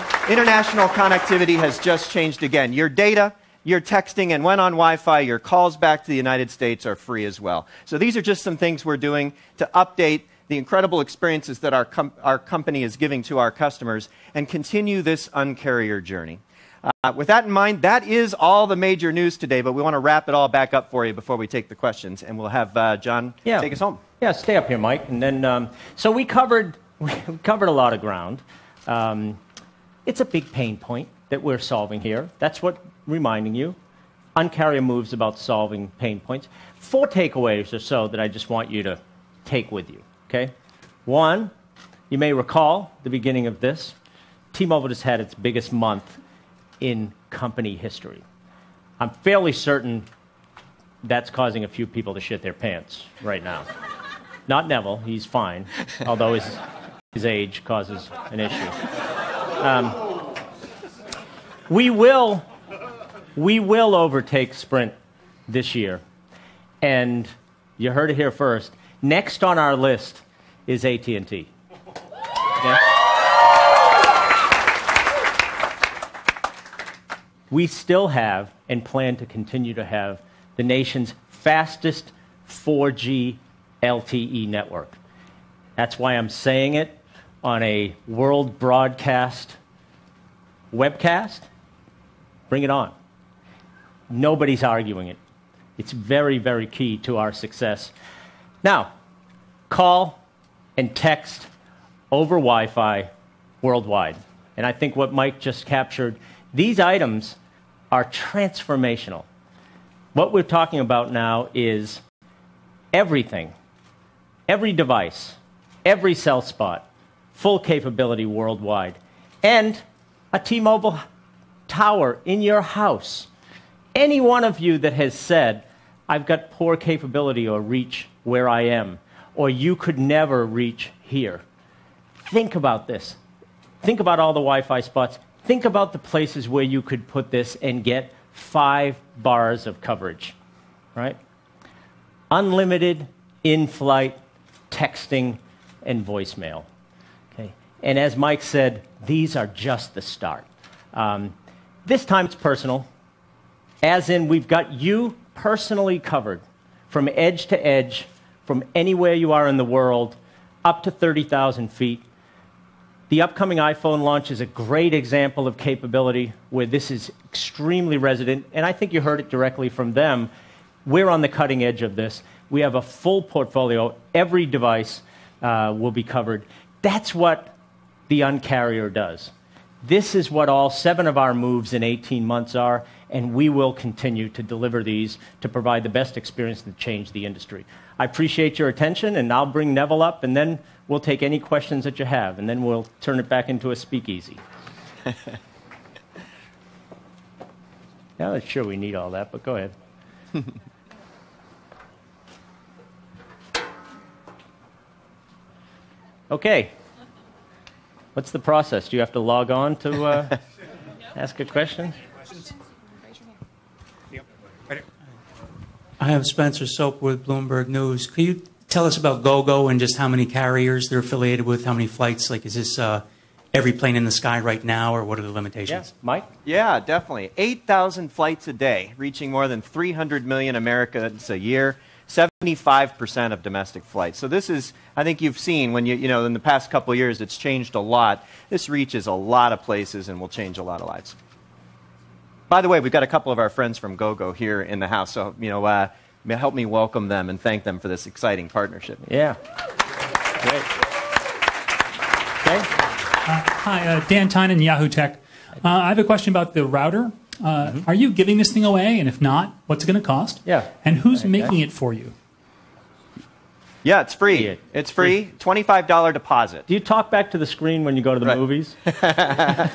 connectivity has just changed again. Your data, your texting, and when on Wi-Fi, your calls back to the United States are free as well. So these are just some things we're doing to update the incredible experiences that our company is giving to our customers and continue this Uncarrier journey. With that in mind, that is all the major news today, but we want to wrap it all back up for you before we take the questions, and we'll have John take us home. Yeah, stay up here, Mike. And then, so we covered a lot of ground. It's a big pain point that we're solving here. That's what reminding you. Uncarrier moves about solving pain points. 4 takeaways or so that I just want you to take with you, okay? 1, you may recall the beginning of this. T-Mobile just had its biggest month in company history. I'm fairly certain that's causing a few people to shit their pants right now. Not Neville, he's fine, although his age causes an issue. We will overtake Sprint this year, and you heard it here first. Next on our list is AT&T. Okay? We still have and plan to continue to have the nation's fastest 4G LTE network. That's why I'm saying it on a world broadcast webcast. Bring it on. Nobody's arguing it. It's very, very key to our success. Now, call and text over Wi-Fi worldwide. And I think what Mike just captured, these items are transformational. What we're talking about now is everything, every device, every cell spot, full capability worldwide, and a T-Mobile tower in your house. Any one of you that has said, I've got poor capability or reach where I am, or you could never reach here. Think about this. Think about all the Wi-Fi spots. Think about the places where you could put this and get 5 bars of coverage, right? Unlimited in-flight texting and voicemail. Okay? And as Mike said, these are just the start. This time it's personal, as in we've got you personally covered from edge to edge, from anywhere you are in the world, up to 30,000 feet. The upcoming iPhone launch is a great example of capability where this is extremely resident, and I think you heard it directly from them. We're on the cutting edge of this. We have a full portfolio. Every device will be covered. That's what the Uncarrier does. This is what all 7 of our moves in 18 months are, and we will continue to deliver these to provide the best experience and change the industry. I appreciate your attention, and I'll bring Neville up, and then we'll take any questions that you have, and then we'll turn it back into a speakeasy. Not sure we need all that, but go ahead. Okay. What's the process? Do you have to log on to ask a question? I am Spencer Soap with Bloomberg News. Could you tell us about GoGo and just how many carriers they're affiliated with, how many flights? Like, is this every plane in the sky right now, or what are the limitations? Yeah. Mike? Yeah, definitely. 8,000 flights a day, reaching more than 300 million Americans a year, 75% of domestic flights. So this is, I think you've seen, when you know, in the past couple of years, it's changed a lot. This reaches a lot of places and will change a lot of lives. By the way, we've got a couple of our friends from GoGo here in the house, so help me welcome them and thank them for this exciting partnership. Yeah. Great. Okay. Hi, Dan Tynan, Yahoo Tech. I have a question about the router. Are you giving this thing away? And if not, what's it going to cost? Yeah. And who's making it for you? Yeah, it's free. It's free. $25 deposit. Do you talk back to the screen when you go to the movies? Go ahead.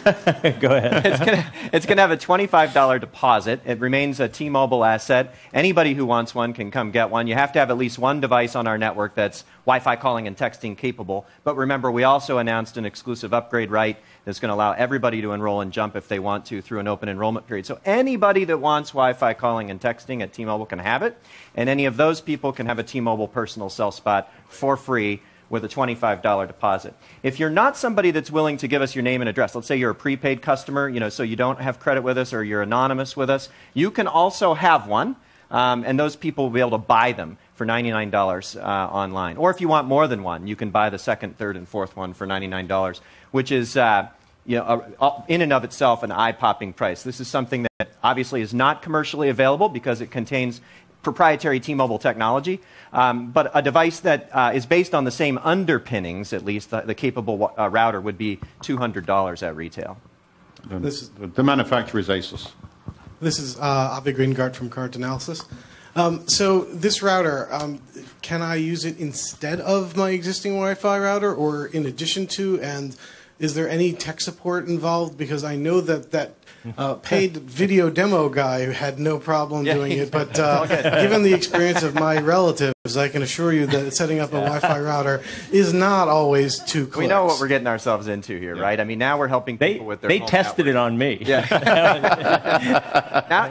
It's gonna have a $25 deposit. It remains a T-Mobile asset. Anybody who wants one can come get one. You have to have at least one device on our network that's Wi-Fi calling and texting capable. But remember, we also announced an exclusive upgrade right that's going to allow everybody to enroll and jump if they want to through an open enrollment period. So anybody that wants Wi-Fi calling and texting at T-Mobile can have it, and any of those people can have a T-Mobile personal cell spot for free with a $25 deposit. If you're not somebody that's willing to give us your name and address, let's say you're a prepaid customer, so you don't have credit with us or you're anonymous with us, you can also have one, and those people will be able to buy them for $99 online. Or if you want more than one, you can buy the second, third, and fourth one for $99, which is in and of itself an eye-popping price. This is something that obviously is not commercially available because it contains proprietary T-Mobile technology, but a device that is based on the same underpinnings, at least the capable router, would be $200 at retail. The manufacturer is ASUS. This is Avi Greengart from Current Analysis. So this router, can I use it instead of my existing Wi-Fi router or in addition to? And is there any tech support involved? Because I know that paid video demo guy had no problem doing it. But given the experience of my relatives, I can assure you that setting up a Wi-Fi router is not always too close. We know what we're getting ourselves into here, right? I mean, now we're helping people with their home tested it on me. Yeah.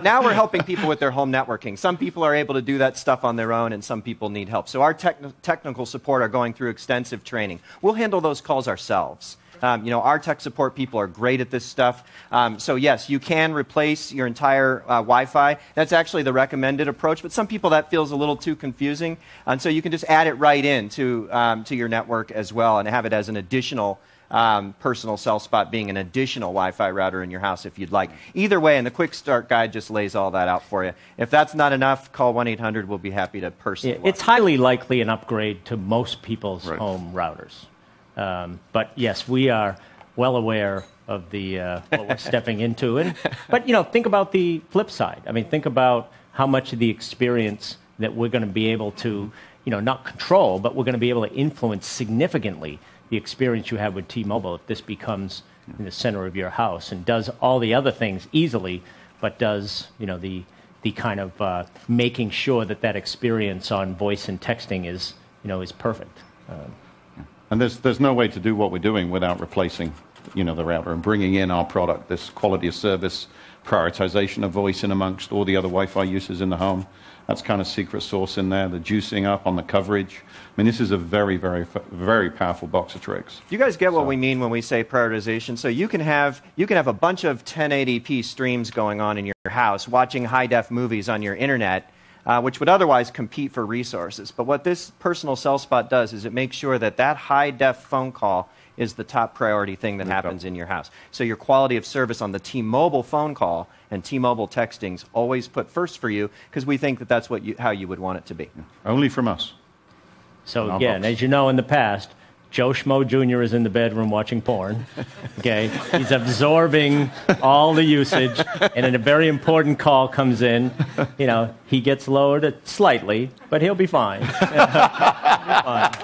now we're helping people with their home networking. Some people are able to do that stuff on their own, and some people need help. So our technical support are going through extensive training. We'll handle those calls ourselves. Our tech support people are great at this stuff. So yes, you can replace your entire Wi-Fi. That's actually the recommended approach, but some people that feels a little too confusing. And so you can just add it right in to your network as well and have it as an additional personal cell spot, being an additional Wi-Fi router in your house if you'd like. Either way, and the quick start guide just lays all that out for you. If that's not enough, call 1-800. We'll be happy to personally It's highly likely an upgrade to most people's home routers. But yes, we are well aware of the what we're stepping into. But think about the flip side. I mean, think about how much of the experience that we're going to be able to, not control, but we're going to be able to influence significantly the experience you have with T-Mobile if this becomes in the center of your house and does all the other things easily, but does the kind of making sure that experience on voice and texting is perfect. And there's no way to do what we're doing without replacing, the router and bringing in our product, this quality of service, prioritization of voice in amongst all the other Wi-Fi uses in the home. That's kind of secret sauce in there, the juicing up on the coverage. I mean, this is a very, very, very powerful box of tricks. You guys get what we mean when we say prioritization? So you can have a bunch of 1080p streams going on in your house, watching high-def movies on your internet, which would otherwise compete for resources. But what this personal cell spot does is it makes sure that high-def phone call is the top priority thing that happens in your house. So your quality of service on the T-Mobile phone call and T-Mobile texting's always put first for you because we think that's how you would want it to be. Only from us. So again, as you know in the past, Joe Schmo Jr. is in the bedroom watching porn. Okay, he's absorbing all the usage, and then a very important call comes in. He gets lowered slightly, but he'll be fine. He'll be fine.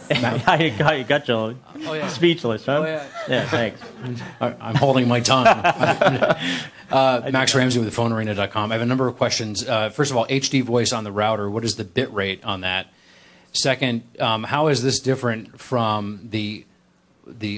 How you got Joe? Speechless, huh? Yeah, thanks. I'm holding my tongue. Max Ramsey with PhoneArena.com. I have a number of questions. First of all, HD voice on the router. What is the bit rate on that? Second, how is this different from the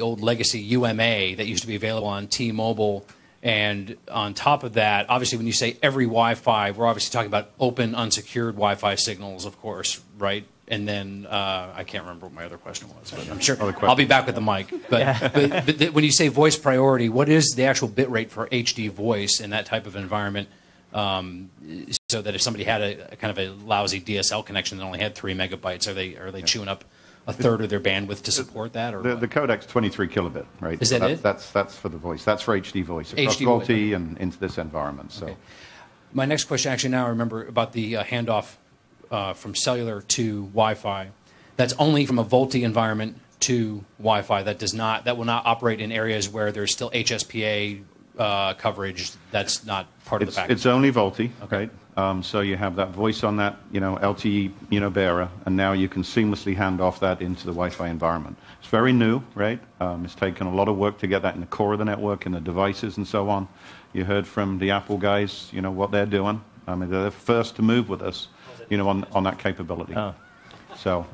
old legacy UMA that used to be available on T-Mobile? And on top of that, obviously, when you say every Wi-Fi, we're obviously talking about open, unsecured Wi-Fi signals, of course, right? And then I can't remember what my other question was, but I'm sure I'll be back with the mic. But when you say voice priority, what is the actual bit rate for HD voice in that type of environment? So that if somebody had a kind of a lousy DSL connection that only had 3 megabytes, are they chewing up a third of their bandwidth to support that? Or the codec's 23 kilobit, right? Is that it? That's for the voice. That's for HD voice across VoLTE and into this environment. So, my next question, actually, now I remember about the handoff from cellular to Wi-Fi. That's only from a VoLTE environment to Wi-Fi. That will not operate in areas where there's still HSPA coverage. That's not part of the package. It's only VoLTE, okay? So you have that voice on that, LTE, bearer, and now you can seamlessly hand off that into the Wi-Fi environment. It's very new, right? It's taken a lot of work to get that in the core of the network, in the devices and so on. You heard from the Apple guys, what they're doing. I mean, they're the first to move with us, on that capability. Oh. So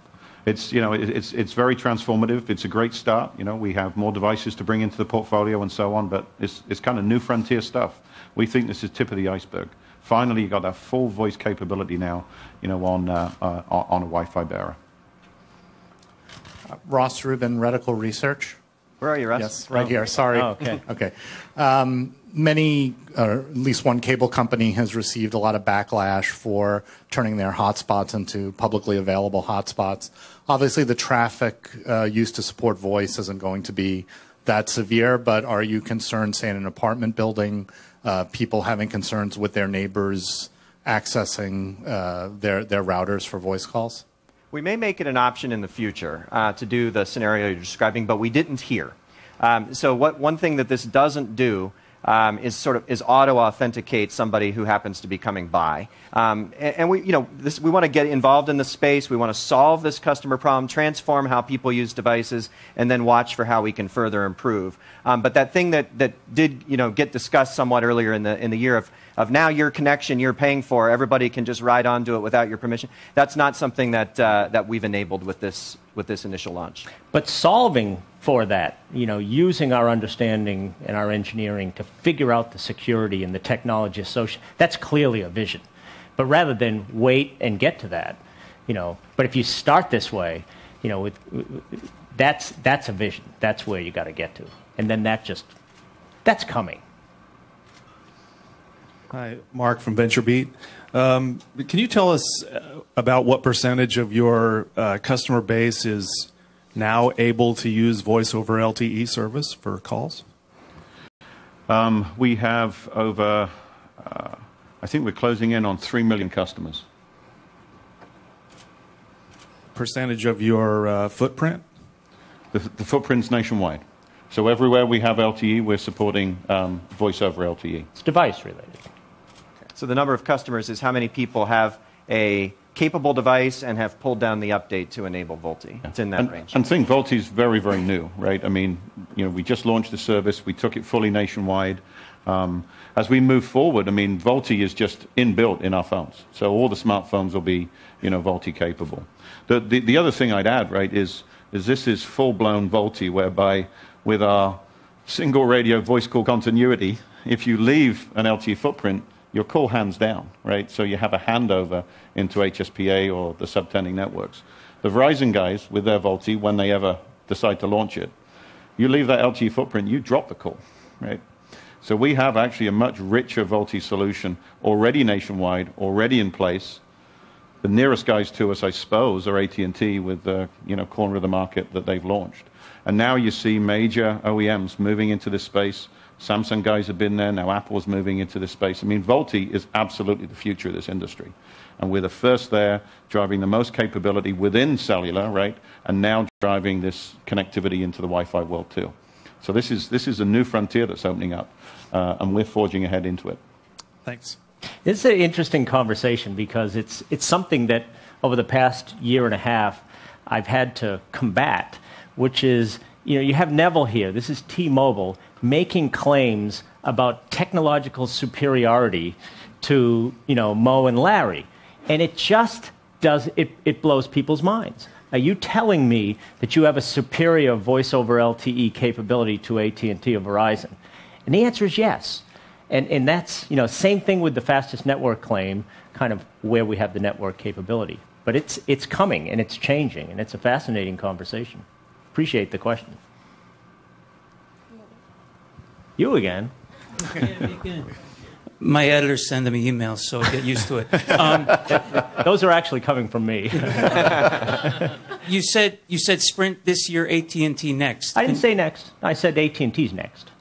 it's, it's very transformative. It's a great start. We have more devices to bring into the portfolio and so on, but it's kind of new frontier stuff. We think this is tip of the iceberg. Finally, you got that full voice capability now, on a Wi-Fi bearer. Ross Rubin, Reticle Research. Where are you, Russ? Yes, right here. Sorry. Oh, okay. Okay. Many, or at least one cable company has received a lot of backlash for turning their hotspots into publicly available hotspots. Obviously, the traffic used to support voice isn't going to be that severe, but are you concerned, say, in an apartment building, people having concerns with their neighbors accessing their routers for voice calls? We may make it an option in the future to do the scenario you're describing, but we didn't here. So one thing that this doesn't do is auto-authenticate somebody who happens to be coming by. And we want to get involved in the space. We want to solve this customer problem, transform how people use devices, and then watch for how we can further improve. But that thing that did get discussed somewhat earlier in the year of now your connection you're paying for, everybody can just ride onto it without your permission. That's not something that we've enabled with this initial launch. But solving for that, using our understanding and our engineering to figure out the security and the technology associated, that's clearly a vision. But rather than wait and get to that, but if you start this way, that's a vision. That's where you got to get to. And then that's coming. Hi, Mark from VentureBeat. Can you tell us about what percentage of your customer base is now able to use voice over LTE service for calls? We have over, I think we're closing in on 3 million customers. Percentage of your footprint? The footprint's nationwide. So everywhere we have LTE, we're supporting voice over LTE. It's device related. So the number of customers is how many people have a capable device and have pulled down the update to enable VoLTE. Yeah. It's in that range. And think VoLTE is very, very new, right? I mean, we just launched the service. We took it fully nationwide. As we move forward, I mean, VoLTE is just inbuilt in our phones. So all the smartphones will be, VoLTE capable. The other thing I'd add, right, is this is full-blown VoLTE, whereby with our single radio voice call continuity, if you leave an LTE footprint, your call hands down, right? So you have a handover into HSPA or the subtending networks. The Verizon guys, with their VoLTE, when they ever decide to launch it, you leave that LTE footprint, you drop the call, right? So we have actually a much richer VoLTE solution already nationwide, already in place. The nearest guys to us, I suppose, are AT&T with the corner of the market that they've launched. And now you see major OEMs moving into this space. Samsung guys have been there. Now Apple's moving into this space. I mean, VoLTE is absolutely the future of this industry. And we're the first there, driving the most capability within cellular, right? And now driving this connectivity into the Wi-Fi world too. So this is a new frontier that's opening up, and we're forging ahead into it. Thanks. It's an interesting conversation because it's something that over the past year and a half I've had to combat, which is, you have Neville here. This is T-Mobile making claims about technological superiority to, Mo and Larry. And it just does, it blows people's minds. Are you telling me that you have a superior voice over LTE capability to AT&T or Verizon? And the answer is yes. And that's, same thing with the fastest network claim, kind of where we have the network capability. But it's coming and it's changing, and it's a fascinating conversation. Appreciate the question. You again. My editors send them emails, so I get used to it. Those are actually coming from me. You said Sprint this year, AT&T next. I didn't say next. I said AT&T's next.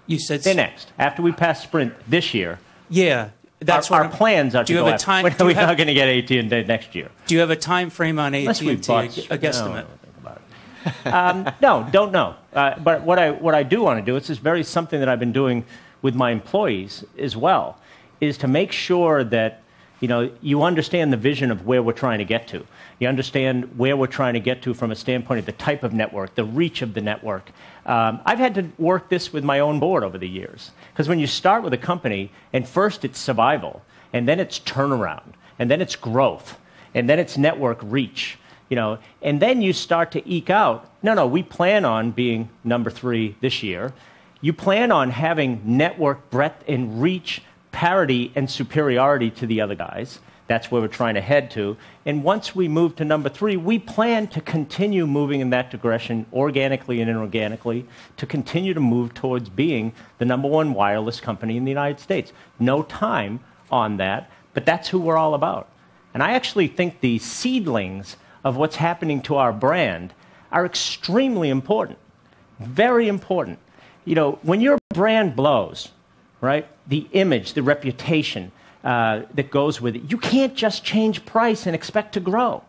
You said they're next. After we pass Sprint this year. Yeah, that's our plans are. Do you have a time? We're not going to get AT&T next year. Do you have a time frame on AT&T? A guesstimate. No, don't know. But what I do want to do, this is something that I've been doing with my employees as well, is to make sure that you understand the vision of where we're trying to get to. You understand where we're trying to get to from a standpoint of the type of network, the reach of the network. I've had to work this with my own board over the years. Because when you start with a company, and first it's survival, and then it's turnaround, and then it's growth, and then it's network reach, and then you start to eke out, no, we plan on being number 3 this year. You plan on having network breadth and reach, parity and superiority to the other guys. That's where we're trying to head to. And once we move to number 3, we plan to continue moving in that direction organically and inorganically to continue to move towards being the number 1 wireless company in the United States. No time on that, but that's who we're all about. And I actually think the seedlings of what's happening to our brand are extremely important, very important. You know, when your brand blows, right, the image, the reputation, that goes with it. You can't just change price and expect to grow.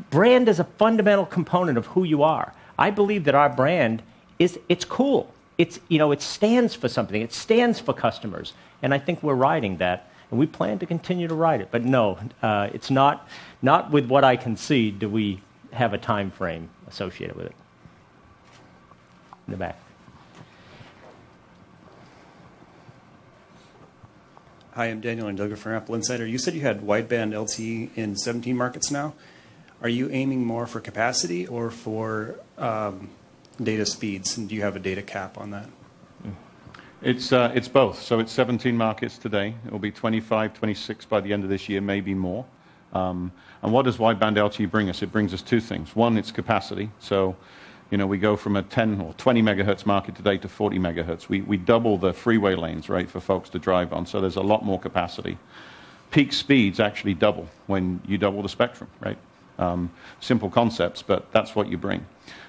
Brand is a fundamental component of who you are. I believe that our brand it's cool. It stands for something. It stands for customers. And I think we're riding that. And we plan to continue to ride it. But no, it's not with what I can see do we have a time frame associated with it. In the back. Hi, I'm Daniel Andoga from Apple Insider. You said you had wideband LTE in 17 markets now. Are you aiming more for capacity or for data speeds? And do you have a data cap on that? It's both. So it's 17 markets today. It will be 25, 26 by the end of this year, maybe more. And what does wideband LTE bring us? It brings us 2 things. One, it's capacity. So we go from a 10 or 20 megahertz market today to 40 megahertz. We double the freeway lanes, right, for folks to drive on. So there's a lot more capacity. Peak speeds actually double when you double the spectrum, right? Simple concepts, but that's what you bring.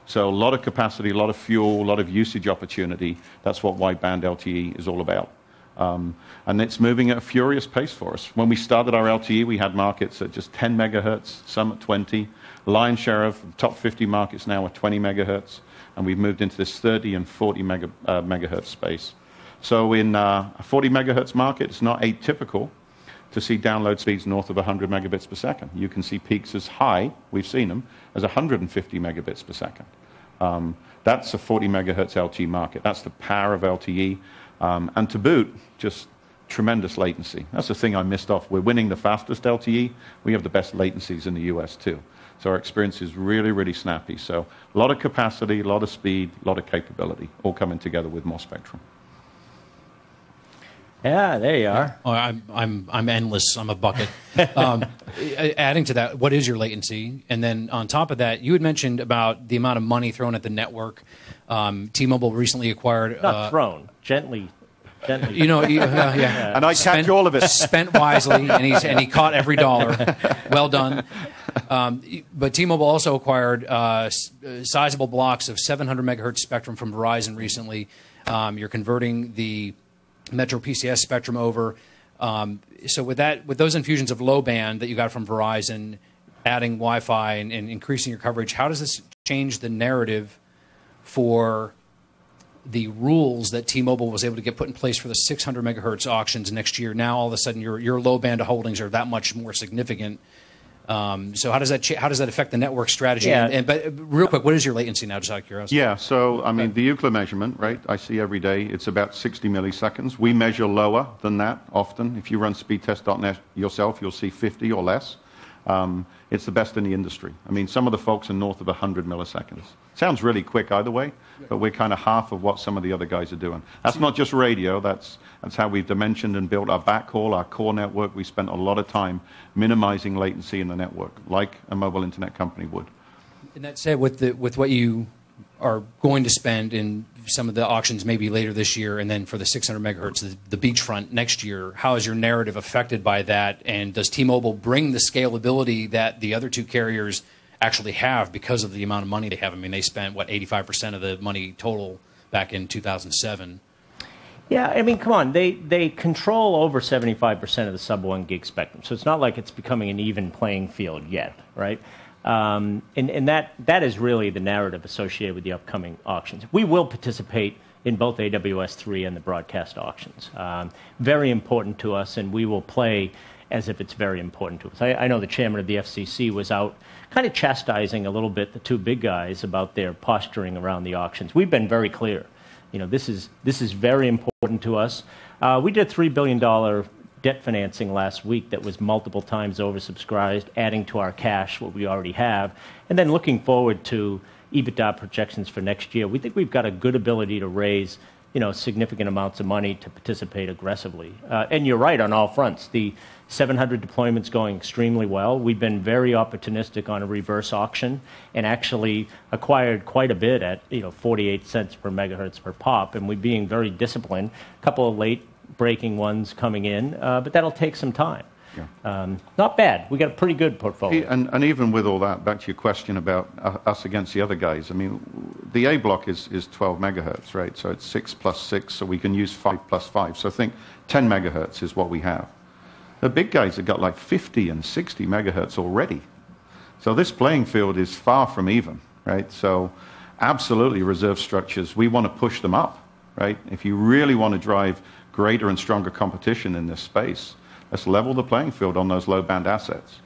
So a lot of capacity, a lot of fuel, a lot of usage opportunity. That's what wideband LTE is all about. And it's moving at a furious pace for us. When we started our LTE, we had markets at just 10 megahertz, some at 20. Lion's share of the top 50 markets now are 20 megahertz, and we've moved into this 30 and 40 megahertz space. So in a 40 megahertz market, it's not atypical to see download speeds north of 100 megabits per second. You can see peaks as high, we've seen them, as 150 megabits per second. That's a 40 megahertz LTE market. That's the power of LTE. And to boot, just tremendous latency. That's the thing I missed off. We're winning the fastest LTE. We have the best latencies in the US too. So our experience is really, really snappy. So a lot of capacity, a lot of speed, a lot of capability, all coming together with more spectrum. Yeah, there you are. Oh, I'm endless. I'm a bucket. Adding to that, what is your latency? And then on top of that, you had mentioned about the amount of money thrown at the network. T-Mobile recently acquired. Not thrown, gently. Yeah. And I catch all of it. Spent wisely, and he caught every dollar. Well done. But T-Mobile also acquired sizable blocks of 700 megahertz spectrum from Verizon recently. You're converting the Metro PCS spectrum over. So with those infusions of low band that you got from Verizon, adding Wi-Fi and increasing your coverage, how does this change the narrative for the rules that T-Mobile was able to get put in place for the 600 megahertz auctions next year? Now all of a sudden your low band holdings are that much more significant. So how does that affect the network strategy? Yeah. But real quick, what is your latency now, just out of curiosity? Yeah, so I mean the Ookla measurement, right? I see every day. It's about 60 milliseconds. We measure lower than that often. If you run speedtest.net yourself, you'll see 50 or less. It's the best in the industry. I mean, some of the folks are north of 100 milliseconds. Sounds really quick either way, but we're kind of half of what some of the other guys are doing. That's not just radio. That's how we've dimensioned and built our backhaul, our core network. We spent a lot of time minimizing latency in the network, like a mobile internet company would. And that said, with what you are going to spend in some of the auctions maybe later this year, and then for the 600 megahertz, the beachfront next year, how is your narrative affected by that? And does T-Mobile bring the scalability that the other two carriers actually have because of the amount of money they have? I mean, they spent, 85% of the money total back in 2007. Yeah, I mean, come on. They control over 75% of the sub-1 gig spectrum, so it's not like it's becoming an even playing field yet, right? And that is really the narrative associated with the upcoming auctions. We will participate in both AWS-3 and the broadcast auctions. Very important to us, and we will play as if it's very important to us. I know the chairman of the FCC was out kind of chastising a little bit the two big guys about their posturing around the auctions. We've been very clear. This is very important to us. We did a $3 billion debt financing last week that was multiple times oversubscribed, adding to our cash what we already have. And then looking forward to EBITDA projections for next year, we think we've got a good ability to raise significant amounts of money to participate aggressively. And you're right on all fronts. The 700 deployment's going extremely well. We've been very opportunistic on a reverse auction and actually acquired quite a bit at 48 cents per megahertz per pop, and we're being very disciplined. A couple of late breaking ones coming in, but that'll take some time. Not bad. We got a pretty good portfolio. And even with all that, back to your question about us against the other guys, I mean, the A block is 12 megahertz, right? So it's 6 plus 6, so we can use 5 plus 5. So I think 10 megahertz is what we have. The big guys have got like 50 and 60 megahertz already. So this playing field is far from even, right? So absolutely reserve structures, we want to push them up, right? If you really want to drive greater and stronger competition in this space, let's level the playing field on those low-band assets.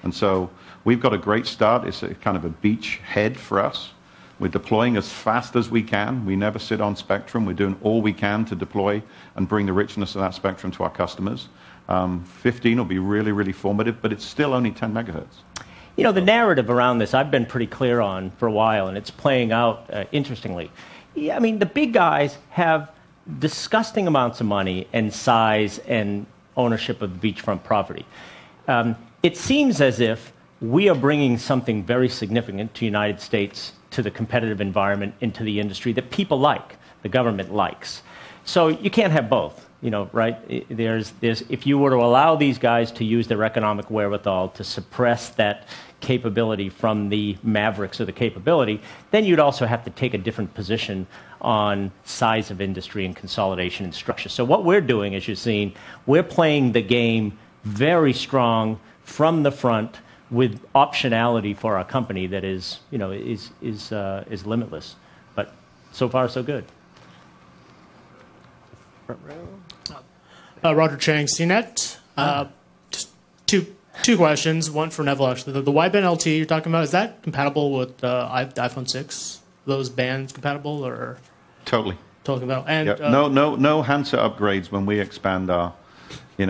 And so we've got a great start. It's a kind of a beachhead for us. We're deploying as fast as we can. We never sit on spectrum. We're doing all we can to deploy and bring the richness of that spectrum to our customers. 15 will be really, really formative, but it's still only 10 megahertz. The narrative around this I've been pretty clear on for a while, and it's playing out interestingly. I mean, the big guys have disgusting amounts of money and size and ownership of the beachfront property. It seems as if we are bringing something very significant to the United States, to the competitive environment, into the industry that people like, the government likes. So you can't have both, right? If you were to allow these guys to use their economic wherewithal to suppress that capability from the mavericks of the capability, then you'd also have to take a different position on size of industry and consolidation and structure. So what we're doing, as you've seen, we're playing the game very strong from the front with optionality for our company that is limitless. But so far, so good. Roger Chang, CNET. Just two questions. One for Neville, actually. The wideband LTE you're talking about, is that compatible with iPhone 6? Those bands compatible, or? Totally. Talking about and yep. No handset upgrades when we expand our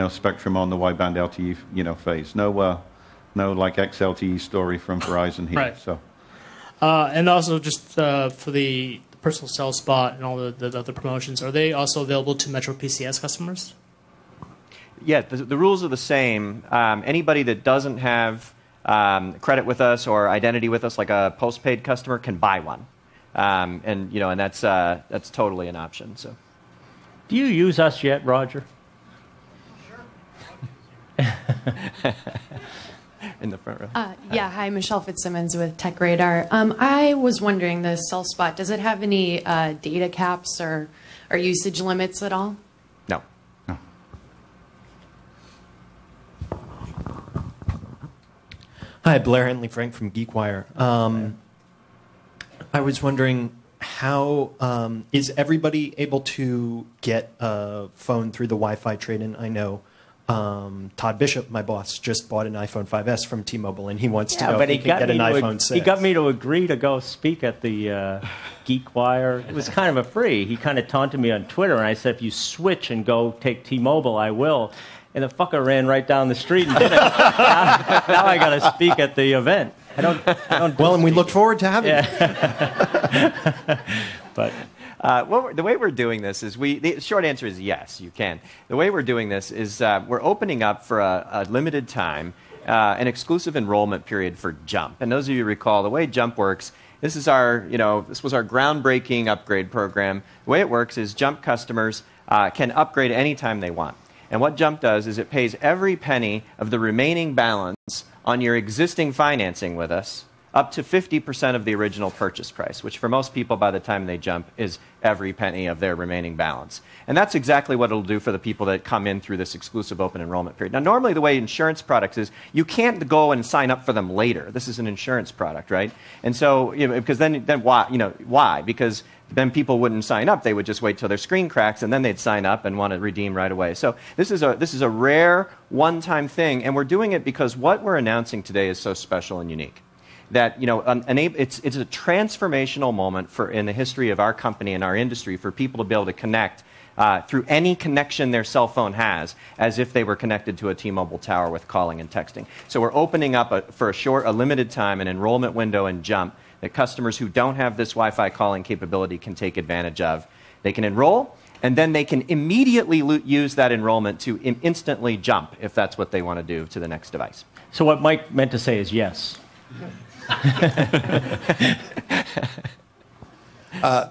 spectrum on the wideband LTE phase. No like XLTE story from Verizon here. Right. So. And also just for the personal cell spot and all the other promotions, are they also available to Metro PCS customers? Yeah, the rules are the same. Anybody that doesn't have credit with us or identity with us, like a postpaid customer, can buy one. And that's totally an option. So, do you use us yet, Roger? Sure. In the front row. Yeah. Hi, Michelle Fitzsimmons with Tech Radar. I was wondering, the cell spot, does it have any data caps or usage limits at all? No. Hi, Blair Henley Frank from GeekWire. I was wondering, how is everybody able to get a phone through the Wi-Fi trade-in? I know Todd Bishop, my boss, just bought an iPhone 5S from T-Mobile, and he wants to know if he can get an iPhone 6. He got me to agree to go speak at the GeekWire. It was kind of a free. He kind of taunted me on Twitter, and I said, if you switch and go take T-Mobile, I will. And the fucker ran right down the street and did it. Now I got to speak at the event. I don't. Well, and we look forward to having you. But the way we're doing this is the short answer is yes, you can. The way we're doing this is we're opening up for a limited time an exclusive enrollment period for Jump. And those of you who recall, the way Jump works, this was our groundbreaking upgrade program. The way it works is Jump customers can upgrade anytime they want. And what Jump does is it pays every penny of the remaining balance on your existing financing with us up to 50% of the original purchase price, which for most people by the time they jump is every penny of their remaining balance. And that's exactly what it'll do for the people that come in through this exclusive open enrollment period. Now, normally the way insurance products is, you can't go and sign up for them later. This is an insurance product, right? And so, because then why? Why? Because then people wouldn't sign up. They would just wait till their screen cracks, and then they'd sign up and want to redeem right away. So this is a rare one-time thing, and we're doing it because what we're announcing today is so special and unique. That it's a transformational moment in the history of our company and our industry for people to be able to connect through any connection their cell phone has, as if they were connected to a T-Mobile tower with calling and texting. So we're opening up for a limited time, an enrollment window in Jump that customers who don't have this Wi-Fi calling capability can take advantage of. They can enroll, and then they can immediately use that enrollment to instantly jump, if that's what they want to do, to the next device. So what Mike meant to say is yes.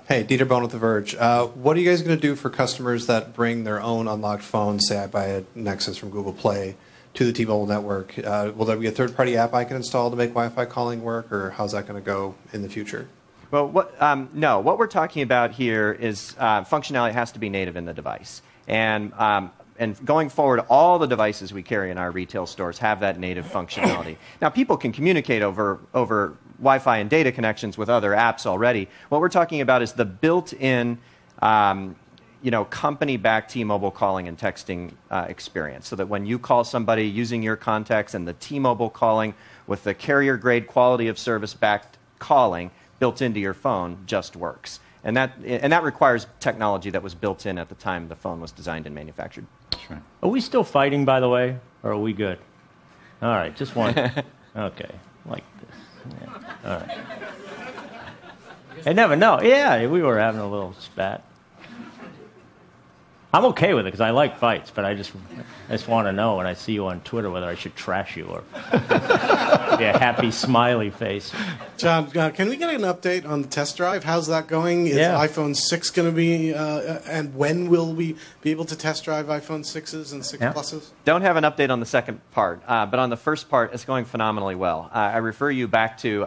Hey, Dieter Bohn with The Verge. What are you guys going to do for customers that bring their own unlocked phones, say I buy a Nexus from Google Play, to the T-Mobile network? Will there be a third-party app I can install to make Wi-Fi calling work, or how's that going to go in the future? Well, no. What we're talking about here is functionality has to be native in the device. And going forward, all the devices we carry in our retail stores have that native functionality. Now, people can communicate over Wi-Fi and data connections with other apps already. What we're talking about is the built-in company-backed T-Mobile calling and texting experience, so that when you call somebody using your contacts and the T-Mobile calling with the carrier-grade quality of service-backed calling built into your phone just works. And that requires technology that was built in at the time the phone was designed and manufactured. That's right. Are we still fighting, by the way, or are we good? All right, just one. Okay, like this. Yeah. All right. I never know. Yeah, we were having a little spat. I'm okay with it because I like fights, but I just want to know when I see you on Twitter whether I should trash you or be a happy, smiley face. John, can we get an update on the test drive? How's that going? Is iPhone 6 going to be, and when will we be able to test drive iPhone 6s and 6 Pluses? Don't have an update on the second part, but on the first part, it's going phenomenally well. I refer you back to,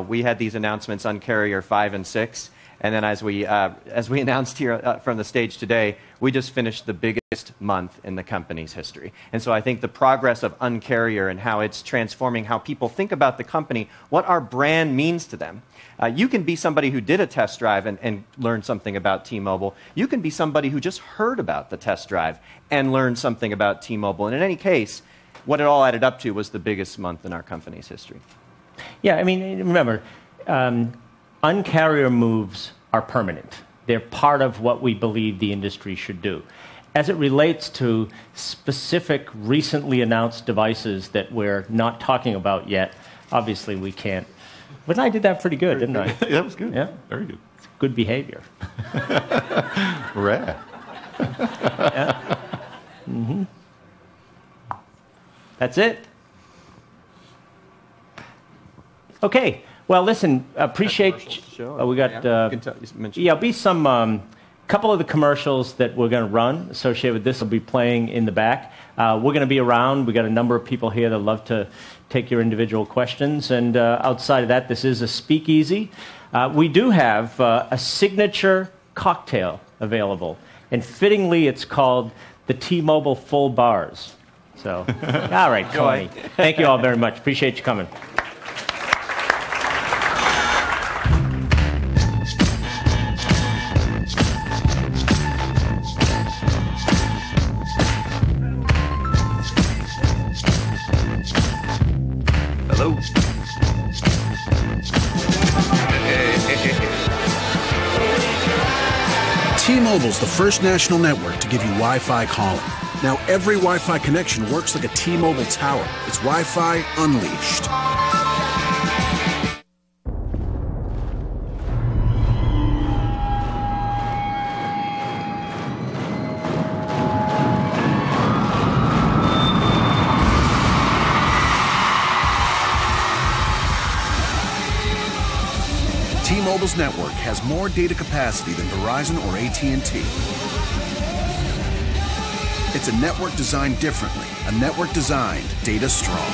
we had these announcements on Uncarrier 5 and 6. And then as we announced here from the stage today, we just finished the biggest month in the company's history. And so I think the progress of Uncarrier and how it's transforming how people think about the company, what our brand means to them. You can be somebody who did a test drive and learned something about T-Mobile. You can be somebody who just heard about the test drive and learned something about T-Mobile. And in any case, what it all added up to was the biggest month in our company's history. Yeah, I mean, remember, Uncarrier moves are permanent. They're part of what we believe the industry should do. As it relates to specific recently announced devices that we're not talking about yet, obviously we can't. But I did that pretty good, didn't I? Yeah, that was good. Yeah, very good. It's good behavior. Rare. Yeah. Mm-hmm. That's it. Okay. Well, listen, appreciate. We got. Be some couple of the commercials that we're going to run associated with this will be playing in the back. We're going to be around. We got a number of people here that love to take your individual questions. And outside of that, this is a speakeasy. We do have a signature cocktail available, and fittingly, it's called the T-Mobile Full Bars. So, all right, Tony. Thank you all very much. Appreciate you coming. Hello. T-Mobile's the first national network to give you Wi-Fi calling. Now every Wi-Fi connection works like a T-Mobile tower. It's Wi-Fi unleashed. T-Mobile's network has more data capacity than Verizon or AT&T. It's a network designed differently, a network designed data strong.